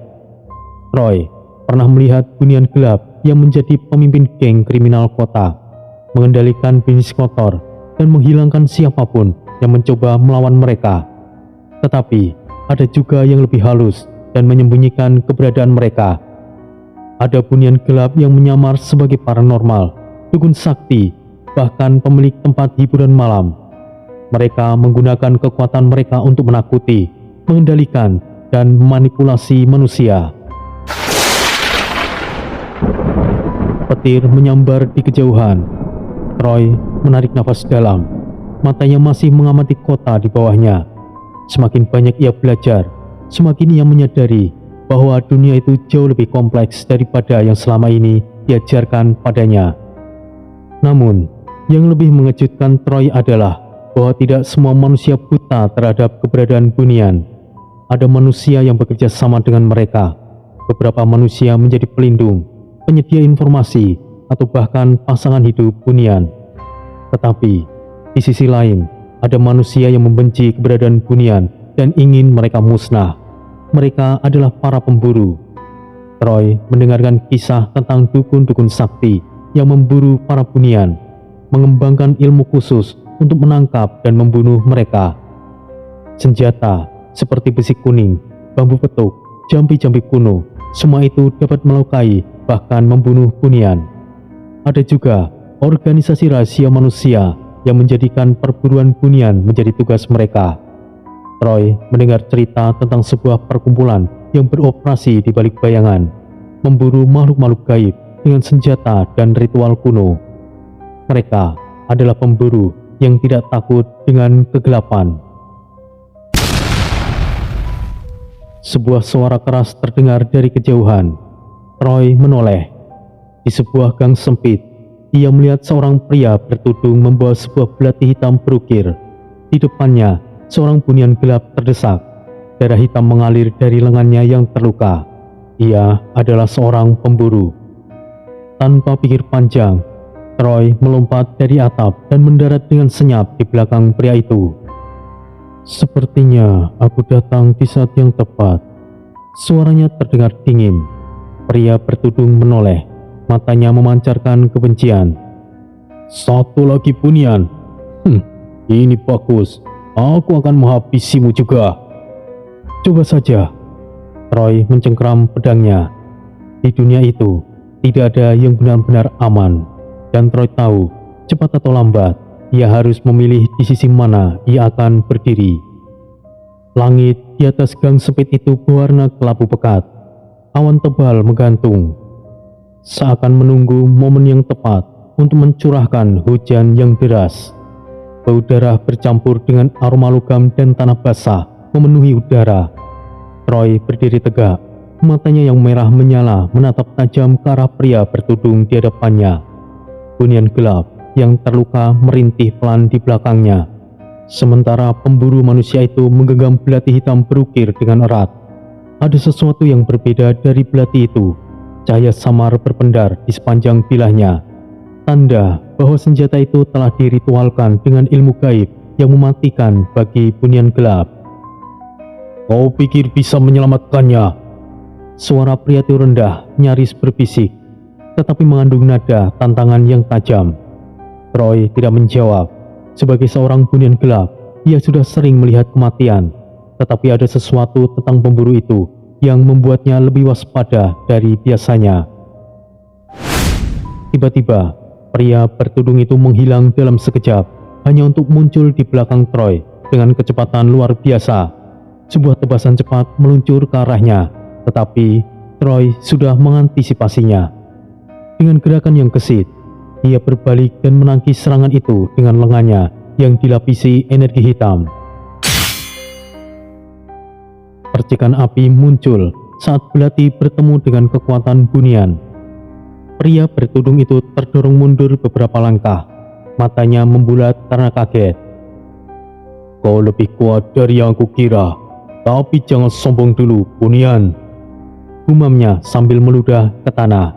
Troy pernah melihat bunian gelap yang menjadi pemimpin geng kriminal kota, mengendalikan bisnis kotor, dan menghilangkan siapapun yang mencoba melawan mereka. Tetapi ada juga yang lebih halus dan menyembunyikan keberadaan mereka. Ada bunian gelap yang menyamar sebagai paranormal, dukun sakti, bahkan pemilik tempat hiburan malam. Mereka menggunakan kekuatan mereka untuk menakuti, mengendalikan, dan memanipulasi manusia. Petir menyambar di kejauhan. Troy menarik nafas dalam. Matanya masih mengamati kota di bawahnya. Semakin banyak ia belajar, semakin ia menyadari bahwa dunia itu jauh lebih kompleks daripada yang selama ini diajarkan padanya. Namun, yang lebih mengejutkan Troy adalah bahwa tidak semua manusia buta terhadap keberadaan bunian. Ada manusia yang bekerja sama dengan mereka. Beberapa manusia menjadi pelindung, penyedia informasi, atau bahkan pasangan hidup bunian. Tetapi, di sisi lain, ada manusia yang membenci keberadaan bunian dan ingin mereka musnah. Mereka adalah para pemburu. Troy mendengarkan kisah tentang dukun-dukun sakti yang memburu para bunian, mengembangkan ilmu khusus untuk menangkap dan membunuh mereka. Senjata seperti besi kuning, bambu petuk, jambi-jambi kuno, semua itu dapat melukai bahkan membunuh bunian. Ada juga organisasi rahasia manusia yang menjadikan perburuan bunian menjadi tugas mereka. Troy mendengar cerita tentang sebuah perkumpulan yang beroperasi di balik bayangan, memburu makhluk-makhluk gaib dengan senjata dan ritual kuno. Mereka adalah pemburu yang tidak takut dengan kegelapan. Sebuah suara keras terdengar dari kejauhan. Troy menoleh. Di sebuah gang sempit, ia melihat seorang pria bertudung membawa sebuah belati hitam berukir. Di depannya, seorang bunian gelap terdesak. Darah hitam mengalir dari lengannya yang terluka. Ia adalah seorang pemburu. Tanpa pikir panjang, Troy melompat dari atap dan mendarat dengan senyap di belakang pria itu. Sepertinya aku datang di saat yang tepat. Suaranya terdengar dingin. Pria bertudung menoleh, matanya memancarkan kebencian. Satu lagi bunian. Ini bagus. Aku akan menghabisimu juga. Coba saja. Troy mencengkeram pedangnya. Di dunia itu, tidak ada yang benar-benar aman. Dan Troy tahu, cepat atau lambat, ia harus memilih di sisi mana ia akan berdiri. Langit di atas gang sempit itu berwarna kelabu pekat. Awan tebal menggantung, seakan menunggu momen yang tepat untuk mencurahkan hujan yang deras. Bau darah bercampur dengan aroma logam dan tanah basah memenuhi udara. Troy berdiri tegak, matanya yang merah menyala menatap tajam ke arah pria bertudung di hadapannya. Bunian gelap yang terluka merintih pelan di belakangnya. Sementara pemburu manusia itu menggenggam belati hitam berukir dengan erat. Ada sesuatu yang berbeda dari belati itu. Cahaya samar berpendar di sepanjang bilahnya. Tanda bahwa senjata itu telah diritualkan dengan ilmu gaib yang mematikan bagi bunian gelap. Kau pikir bisa menyelamatkannya? Suara pria itu rendah, nyaris berbisik, tetapi mengandung nada tantangan yang tajam. Troy tidak menjawab. Sebagai seorang bunian gelap, ia sudah sering melihat kematian, tetapi ada sesuatu tentang pemburu itu yang membuatnya lebih waspada dari biasanya. Tiba-tiba, pria bertudung itu menghilang dalam sekejap, hanya untuk muncul di belakang Troy dengan kecepatan luar biasa. Sebuah tebasan cepat meluncur ke arahnya, tetapi Troy sudah mengantisipasinya. Dengan gerakan yang gesit, ia berbalik dan menangkis serangan itu dengan lengannya yang dilapisi energi hitam. Percikan api muncul saat belati bertemu dengan kekuatan bunian. Pria bertudung itu terdorong mundur beberapa langkah, matanya membulat karena kaget. Kau lebih kuat dari yang kukira, tapi jangan sombong dulu, bunian. Gumamnya sambil meludah ke tanah.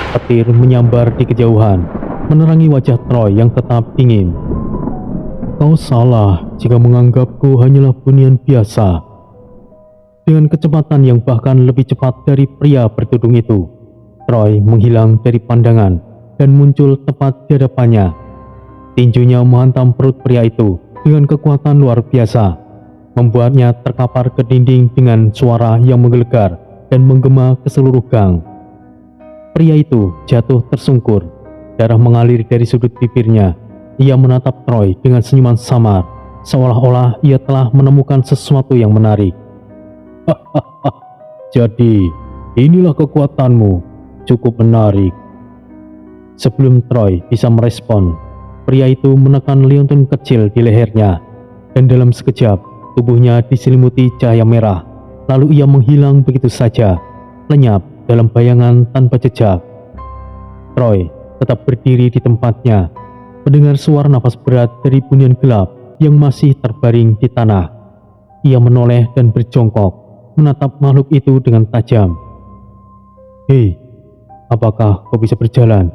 Petir menyambar di kejauhan, menerangi wajah Troy yang tetap dingin. Kau salah jika menganggapku hanyalah bunian biasa. Dengan kecepatan yang bahkan lebih cepat dari pria bertudung itu, Troy menghilang dari pandangan dan muncul tepat di hadapannya. Tinjunya menghantam perut pria itu dengan kekuatan luar biasa, membuatnya terkapar ke dinding dengan suara yang menggelegar dan menggema ke seluruh gang. Pria itu jatuh tersungkur, darah mengalir dari sudut bibirnya. Ia menatap Troy dengan senyuman samar, seolah-olah ia telah menemukan sesuatu yang menarik. Jadi, inilah kekuatanmu, cukup menarik. Sebelum Troy bisa merespon, pria itu menekan liontin kecil di lehernya, dan dalam sekejap, tubuhnya diselimuti cahaya merah, lalu ia menghilang begitu saja, lenyap dalam bayangan tanpa jejak. Troy tetap berdiri di tempatnya, mendengar suara nafas berat dari bunian gelap yang masih terbaring di tanah. Ia menoleh dan berjongkok, menatap makhluk itu dengan tajam. Hei, apakah kau bisa berjalan?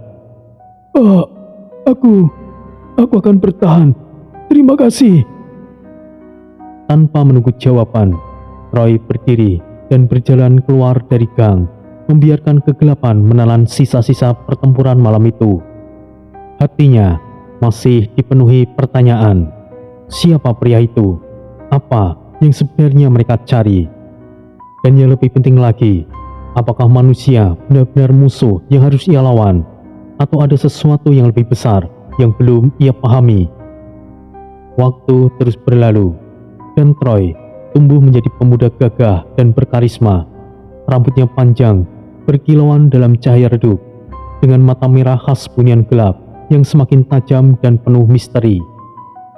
Aku akan bertahan. Terima kasih. Tanpa menunggu jawaban, Troy berdiri dan berjalan keluar dari gang, membiarkan kegelapan menelan sisa-sisa pertempuran malam itu. Hatinya masih dipenuhi pertanyaan. Siapa pria itu? Apa yang sebenarnya mereka cari? Dan yang lebih penting lagi, apakah manusia benar-benar musuh yang harus ia lawan? Atau ada sesuatu yang lebih besar yang belum ia pahami? Waktu terus berlalu, dan Troy tumbuh menjadi pemuda gagah dan berkarisma. Rambutnya panjang, berkilauan dalam cahaya redup, dengan mata merah khas bunian gelap yang semakin tajam dan penuh misteri.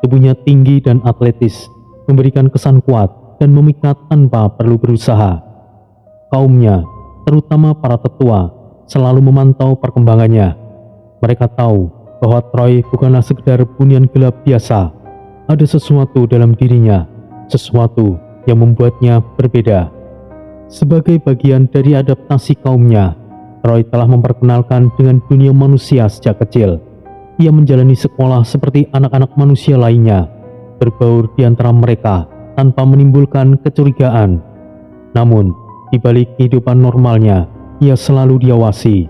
Tubuhnya tinggi dan atletis, memberikan kesan kuat dan memikat tanpa perlu berusaha. Kaumnya, terutama para tetua, selalu memantau perkembangannya. Mereka tahu bahwa Troy bukanlah sekedar bunian gelap biasa. Ada sesuatu dalam dirinya, sesuatu yang membuatnya berbeda. Sebagai bagian dari adaptasi kaumnya, Troy telah memperkenalkan dengan dunia manusia sejak kecil. Ia menjalani sekolah seperti anak-anak manusia lainnya, berbaur di antara mereka tanpa menimbulkan kecurigaan. Namun, di balik kehidupan normalnya, ia selalu diawasi.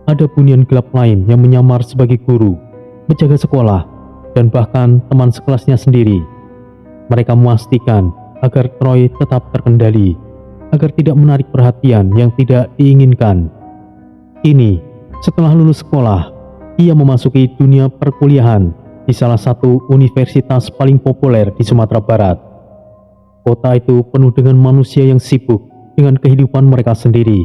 Ada bunian gelap lain yang menyamar sebagai guru, penjaga sekolah, dan bahkan teman sekelasnya sendiri. Mereka memastikan agar Troy tetap terkendali, agar tidak menarik perhatian yang tidak diinginkan. Kini, setelah lulus sekolah, ia memasuki dunia perkuliahan di salah satu universitas paling populer di Sumatera Barat. Kota itu penuh dengan manusia yang sibuk dengan kehidupan mereka sendiri,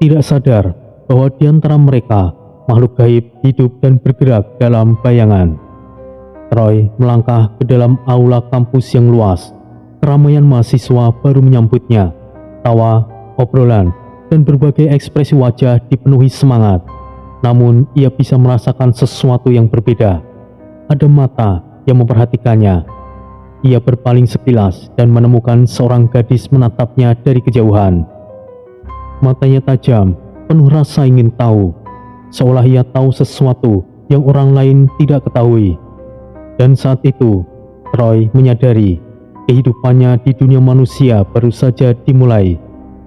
tidak sadar bahwa di antara mereka makhluk gaib hidup dan bergerak dalam bayangan. Troy melangkah ke dalam aula kampus yang luas. Keramaian mahasiswa baru menyambutnya. Tawa, obrolan, dan berbagai ekspresi wajah dipenuhi semangat. Namun ia bisa merasakan sesuatu yang berbeda. Ada mata yang memperhatikannya. Ia berpaling sekilas dan menemukan seorang gadis menatapnya dari kejauhan. Matanya tajam, penuh rasa ingin tahu, seolah ia tahu sesuatu yang orang lain tidak ketahui. Dan saat itu, Troy menyadari kehidupannya di dunia manusia baru saja dimulai,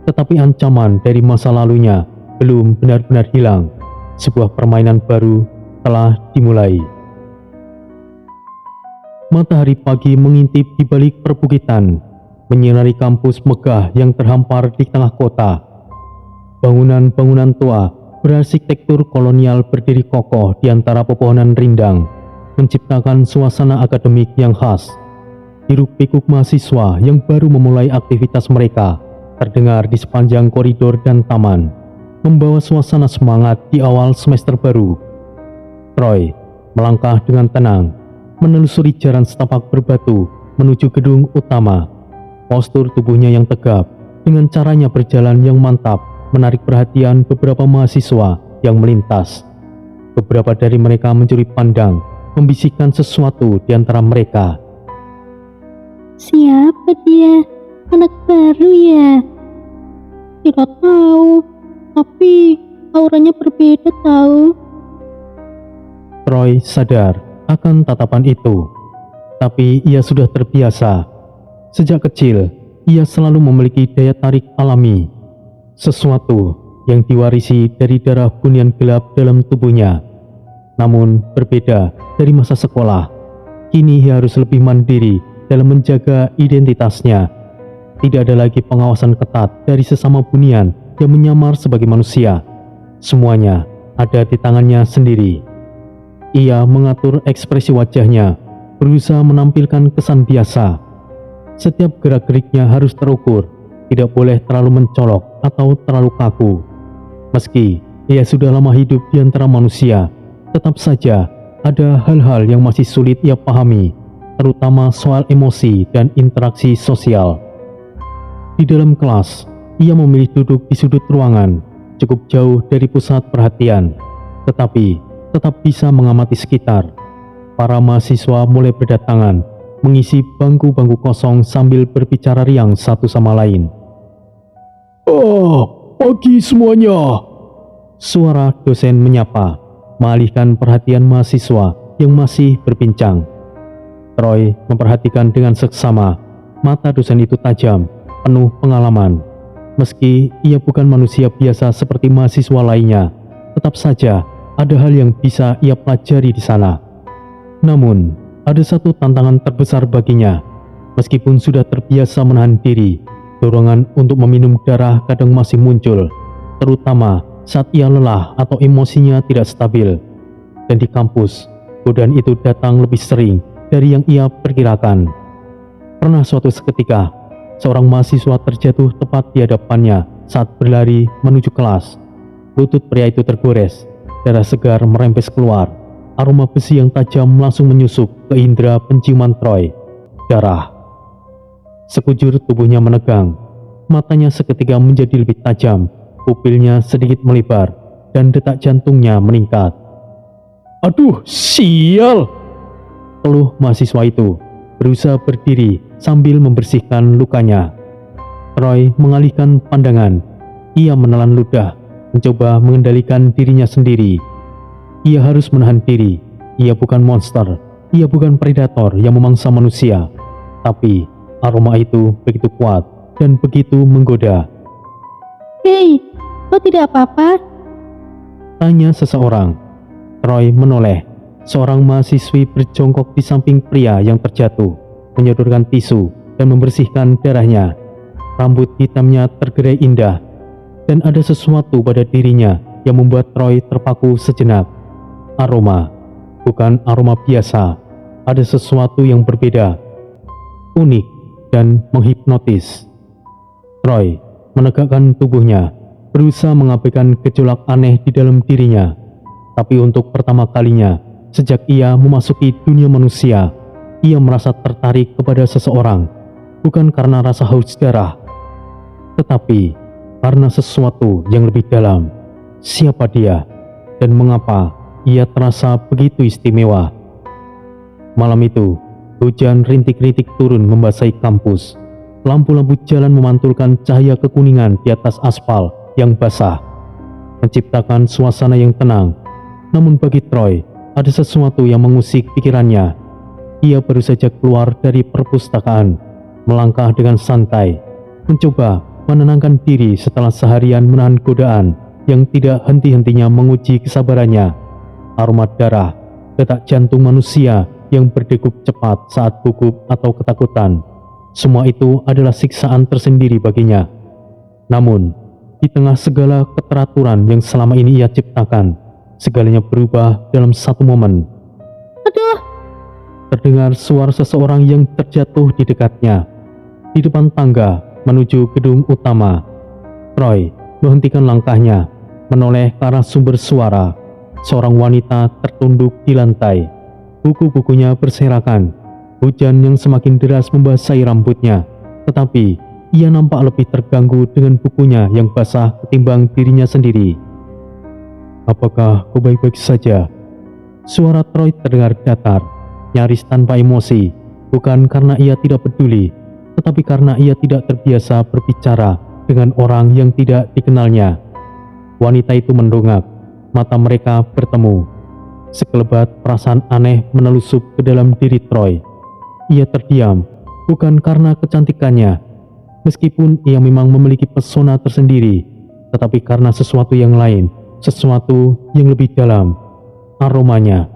tetapi ancaman dari masa lalunya belum benar-benar hilang. Sebuah permainan baru telah dimulai. Matahari pagi mengintip di balik perbukitan, menyinari kampus megah yang terhampar di tengah kota. Bangunan-bangunan tua berarsitektur kolonial berdiri kokoh di antara pepohonan rindang, menciptakan suasana akademik yang khas. Hiruk-pikuk mahasiswa yang baru memulai aktivitas mereka terdengar di sepanjang koridor dan taman, membawa suasana semangat di awal semester baru. Troy melangkah dengan tenang, menelusuri jalan setapak berbatu menuju gedung utama. Postur tubuhnya yang tegap dengan caranya berjalan yang mantap menarik perhatian beberapa mahasiswa yang melintas. Beberapa dari mereka mencuri pandang, membisikkan sesuatu di antara mereka. Siapa dia? Anak baru ya? Tidak tahu, tapi auranya berbeda tahu. Troy sadar akan tatapan itu, tapi ia sudah terbiasa. Sejak kecil, ia selalu memiliki daya tarik alami, sesuatu yang diwarisi dari darah bunian gelap dalam tubuhnya. Namun berbeda dari masa sekolah, kini ia harus lebih mandiri dalam menjaga identitasnya. Tidak ada lagi pengawasan ketat dari sesama bunian yang menyamar sebagai manusia. Semuanya ada di tangannya sendiri. Ia mengatur ekspresi wajahnya, berusaha menampilkan kesan biasa. Setiap gerak-geriknya harus terukur, tidak boleh terlalu mencolok atau terlalu kaku. Meski ia sudah lama hidup di antara manusia, tetap saja ada hal-hal yang masih sulit ia pahami, terutama soal emosi dan interaksi sosial. Di dalam kelas, ia memilih duduk di sudut ruangan, cukup jauh dari pusat perhatian, tetapi tetap bisa mengamati sekitar. Para mahasiswa mulai berdatangan, mengisi bangku-bangku kosong sambil berbicara riang satu sama lain. Pagi semuanya. Suara dosen menyapa, mengalihkan perhatian mahasiswa yang masih berbincang. Troy memperhatikan dengan seksama. Mata dosen itu tajam, penuh pengalaman. Meski ia bukan manusia biasa seperti mahasiswa lainnya, tetap saja ada hal yang bisa ia pelajari di sana. Namun, ada satu tantangan terbesar baginya. Meskipun sudah terbiasa menahan diri, dorongan untuk meminum darah kadang masih muncul, terutama saat ia lelah atau emosinya tidak stabil. Dan di kampus, godaan itu datang lebih sering dari yang ia perkirakan. Pernah suatu seketika, seorang mahasiswa terjatuh tepat di hadapannya saat berlari menuju kelas. Lutut pria itu tergores, darah segar merembes keluar. Aroma besi yang tajam langsung menyusup ke indera penciuman Troy. Darah. Sekujur tubuhnya menegang. Matanya seketika menjadi lebih tajam. Pupilnya sedikit melebar dan detak jantungnya meningkat. Aduh, sial! Keluh mahasiswa itu, berusaha berdiri sambil membersihkan lukanya. Troy mengalihkan pandangan. Ia menelan ludah, mencoba mengendalikan dirinya sendiri. Ia harus menahan diri. Ia bukan monster. Ia bukan predator yang memangsa manusia. Tapi aroma itu begitu kuat dan begitu menggoda. Hei, kau tidak apa-apa? Tanya seseorang. Troy menoleh. Seorang mahasiswi berjongkok di samping pria yang terjatuh, menyodorkan tisu dan membersihkan darahnya. Rambut hitamnya tergerai indah, dan ada sesuatu pada dirinya yang membuat Troy terpaku sejenak. Aroma, bukan aroma biasa. Ada sesuatu yang berbeda, unik dan menghipnotis. Troy menegakkan tubuhnya, berusaha mengabaikan gejolak aneh di dalam dirinya. Tapi untuk pertama kalinya, sejak ia memasuki dunia manusia, ia merasa tertarik kepada seseorang, bukan karena rasa haus darah, tetapi karena sesuatu yang lebih dalam. Siapa dia dan mengapa ia terasa begitu istimewa? Malam itu, hujan rintik-rintik turun membasahi kampus. Lampu-lampu jalan memantulkan cahaya kekuningan di atas aspal yang basah, menciptakan suasana yang tenang. Namun bagi Troy, ada sesuatu yang mengusik pikirannya. Ia baru saja keluar dari perpustakaan, melangkah dengan santai, mencoba menenangkan diri setelah seharian menahan godaan yang tidak henti-hentinya menguji kesabarannya. Aroma darah, detak jantung manusia yang berdegup cepat saat gugup atau ketakutan. Semua itu adalah siksaan tersendiri baginya. Namun, di tengah segala keteraturan yang selama ini ia ciptakan, segalanya berubah dalam satu momen. Aduh, Terdengar suara seseorang yang terjatuh di dekatnya. Di depan tangga menuju gedung utama, Troy menghentikan langkahnya, menoleh ke arah sumber suara. Seorang wanita tertunduk di lantai. Buku-bukunya berserakan. Hujan yang semakin deras membasahi rambutnya, tetapi ia nampak lebih terganggu dengan bukunya yang basah ketimbang dirinya sendiri. "Apakah kau baik-baik saja?" Suara Troy terdengar datar, nyaris tanpa emosi, bukan karena ia tidak peduli, tetapi karena ia tidak terbiasa berbicara dengan orang yang tidak dikenalnya. Wanita itu mendongak, mata mereka bertemu. Sekelebat perasaan aneh menelusup ke dalam diri Troy. Ia terdiam, bukan karena kecantikannya, meskipun ia memang memiliki pesona tersendiri, tetapi karena sesuatu yang lain, sesuatu yang lebih dalam. Aromanya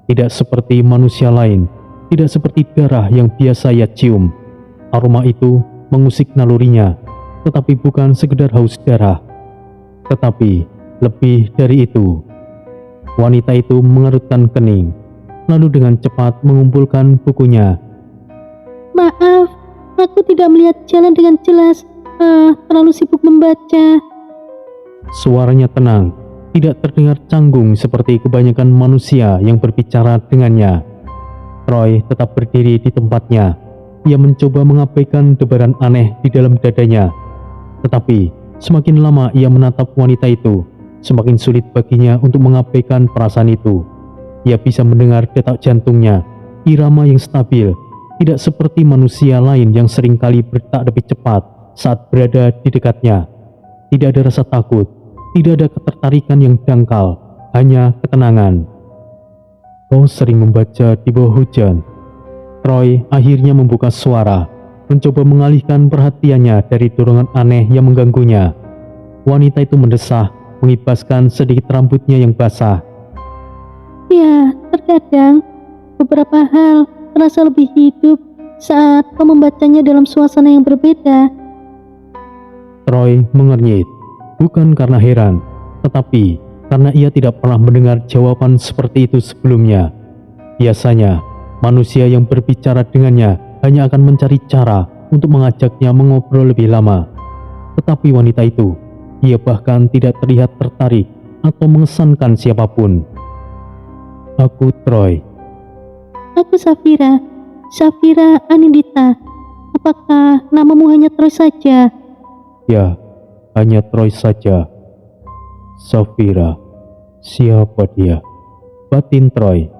tidak seperti manusia lain, tidak seperti darah yang biasa ia cium. Aroma itu mengusik nalurinya, tetapi bukan sekedar haus darah, tetapi lebih dari itu. Wanita itu mengerutkan kening, lalu dengan cepat mengumpulkan bukunya. maaf, aku tidak melihat jalan dengan jelas. Terlalu sibuk membaca. Suaranya tenang, tidak terdengar canggung seperti kebanyakan manusia yang berbicara dengannya. Troy tetap berdiri di tempatnya. Ia mencoba mengabaikan debaran aneh di dalam dadanya. Tetapi semakin lama ia menatap wanita itu, semakin sulit baginya untuk mengabaikan perasaan itu. Ia bisa mendengar detak jantungnya, irama yang stabil, tidak seperti manusia lain yang seringkali berdetak lebih cepat saat berada di dekatnya. Tidak ada rasa takut, tidak ada ketertarikan yang dangkal, hanya ketenangan. "Kau sering membaca di bawah hujan?" Troy akhirnya membuka suara, mencoba mengalihkan perhatiannya dari dorongan aneh yang mengganggunya. Wanita itu mendesah, mengibaskan sedikit rambutnya yang basah. Ya, terkadang beberapa hal terasa lebih hidup saat kau membacanya dalam suasana yang berbeda. Troy mengernyit, bukan karena heran, tetapi karena ia tidak pernah mendengar jawaban seperti itu sebelumnya. Biasanya, manusia yang berbicara dengannya hanya akan mencari cara untuk mengajaknya mengobrol lebih lama. Tetapi wanita itu, ia bahkan tidak terlihat tertarik atau mengesankan siapapun. "Aku Troy." Aku Safira, Safira Anindita. Apakah namamu hanya Troy saja? "Ya, hanya Troy saja." "Safira, siapa dia?" batin Troy.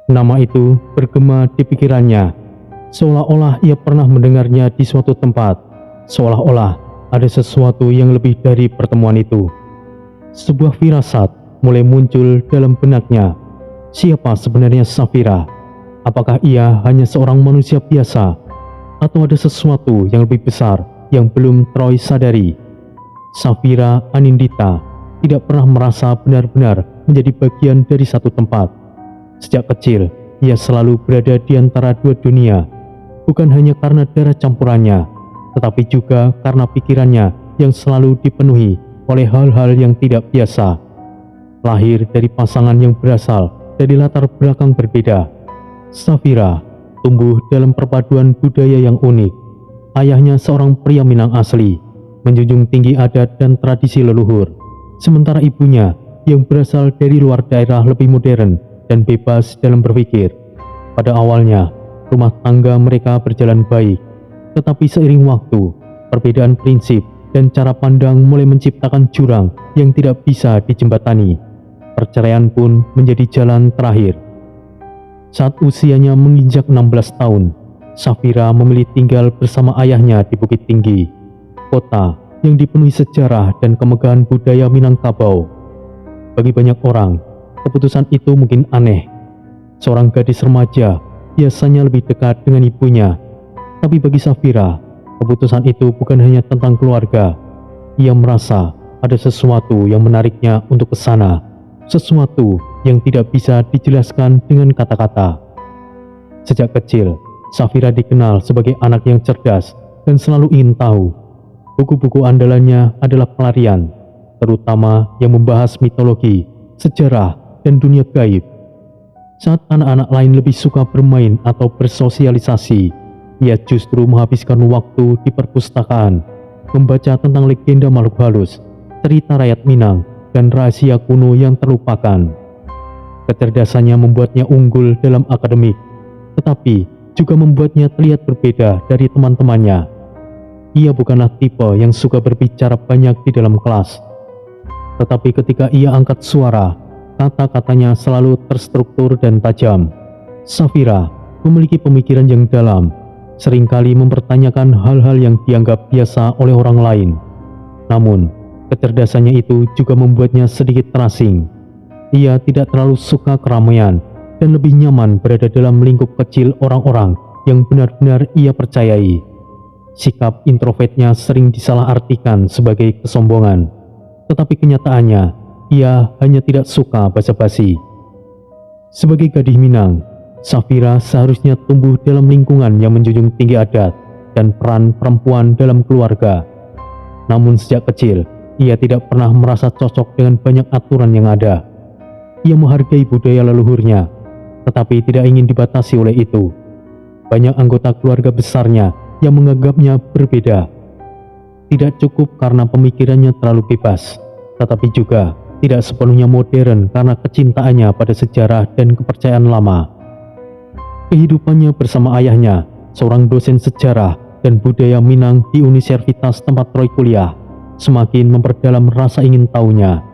Nama itu bergema di pikirannya, seolah-olah ia pernah mendengarnya di suatu tempat, seolah-olah ada sesuatu yang lebih dari pertemuan itu. Sebuah firasat mulai muncul dalam benaknya. Siapa sebenarnya Safira? Apakah ia hanya seorang manusia biasa, atau ada sesuatu yang lebih besar yang belum Troy sadari? Safira Anindita tidak pernah merasa benar-benar menjadi bagian dari satu tempat. Sejak kecil, ia selalu berada di antara dua dunia, bukan hanya karena darah campurannya, tetapi juga karena pikirannya yang selalu dipenuhi oleh hal-hal yang tidak biasa. Lahir dari pasangan yang berasal dari latar belakang berbeda, Safira tumbuh dalam perpaduan budaya yang unik. Ayahnya seorang pria Minang asli, menjunjung tinggi adat dan tradisi leluhur, sementara ibunya yang berasal dari luar daerah lebih modern dan bebas dalam berpikir. Pada awalnya, rumah tangga mereka berjalan baik, tetapi seiring waktu, perbedaan prinsip dan cara pandang mulai menciptakan jurang yang tidak bisa dijembatani. Perceraian pun menjadi jalan terakhir. Saat usianya menginjak 16 tahun, Safira memilih tinggal bersama ayahnya di Bukit Tinggi, kota yang dipenuhi sejarah dan kemegahan budaya Minangkabau. Bagi banyak orang, keputusan itu mungkin aneh. Seorang gadis remaja biasanya lebih dekat dengan ibunya, tapi bagi Safira, keputusan itu bukan hanya tentang keluarga. Ia merasa ada sesuatu yang menariknya untuk ke sana, sesuatu yang tidak bisa dijelaskan dengan kata-kata. Sejak kecil, Safira dikenal sebagai anak yang cerdas dan selalu ingin tahu. Buku-buku andalannya adalah pelarian, terutama yang membahas mitologi, sejarah, dan dunia gaib. Saat anak-anak lain lebih suka bermain atau bersosialisasi, ia justru menghabiskan waktu di perpustakaan, membaca tentang legenda makhluk halus, cerita rakyat Minang, dan rahasia kuno yang terlupakan. Kecerdasannya membuatnya unggul dalam akademik, tetapi juga membuatnya terlihat berbeda dari teman-temannya. Ia bukanlah tipe yang suka berbicara banyak di dalam kelas, tetapi ketika ia angkat suara, kata-katanya selalu terstruktur dan tajam. Safira memiliki pemikiran yang dalam, seringkali mempertanyakan hal-hal yang dianggap biasa oleh orang lain. Namun, kecerdasannya itu juga membuatnya sedikit terasing. Ia tidak terlalu suka keramaian dan lebih nyaman berada dalam lingkup kecil orang-orang yang benar-benar ia percayai. Sikap introvertnya sering disalahartikan sebagai kesombongan, tetapi kenyataannya ia hanya tidak suka basa-basi. Sebagai gadis Minang, Safira seharusnya tumbuh dalam lingkungan yang menjunjung tinggi adat dan peran perempuan dalam keluarga. Namun sejak kecil, ia tidak pernah merasa cocok dengan banyak aturan yang ada. Ia menghargai budaya leluhurnya, tetapi tidak ingin dibatasi oleh itu. Banyak anggota keluarga besarnya yang menganggapnya berbeda. Tidak cukup karena pemikirannya terlalu bebas, tetapi juga tidak sepenuhnya modern karena kecintaannya pada sejarah dan kepercayaan lama. Kehidupannya bersama ayahnya, seorang dosen sejarah dan budaya Minang di universitas tempat Troy kuliah, semakin memperdalam rasa ingin tahunya.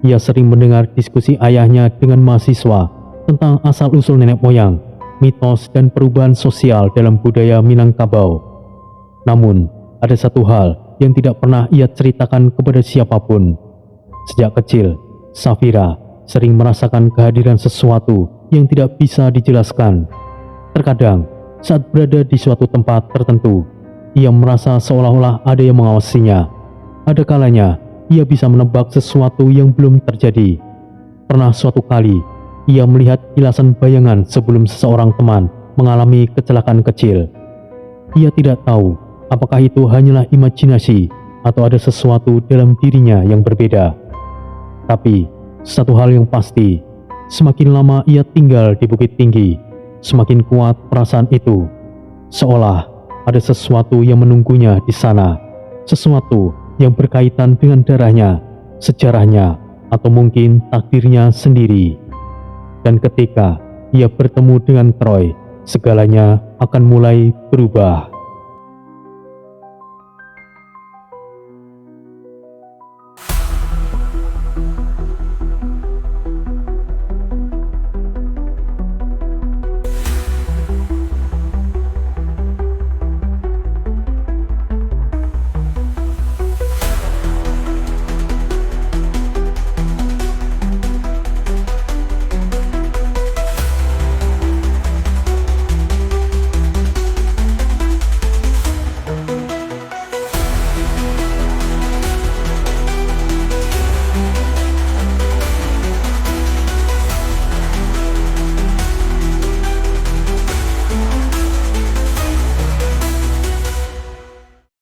Ia sering mendengar diskusi ayahnya dengan mahasiswa tentang asal-usul nenek moyang, mitos, dan perubahan sosial dalam budaya Minangkabau. Namun, ada satu hal yang tidak pernah ia ceritakan kepada siapapun. Sejak kecil, Safira sering merasakan kehadiran sesuatu yang tidak bisa dijelaskan. Terkadang, saat berada di suatu tempat tertentu, ia merasa seolah-olah ada yang mengawasinya. Ada kalanya, ia bisa menebak sesuatu yang belum terjadi. Pernah suatu kali, ia melihat kilasan bayangan sebelum seseorang teman mengalami kecelakaan kecil. Ia tidak tahu apakah itu hanyalah imajinasi atau ada sesuatu dalam dirinya yang berbeda. Tapi, satu hal yang pasti, semakin lama ia tinggal di Bukit Tinggi, semakin kuat perasaan itu. Seolah ada sesuatu yang menunggunya di sana, sesuatu yang berkaitan dengan darahnya, sejarahnya, atau mungkin takdirnya sendiri. Dan ketika ia bertemu dengan Troy, segalanya akan mulai berubah.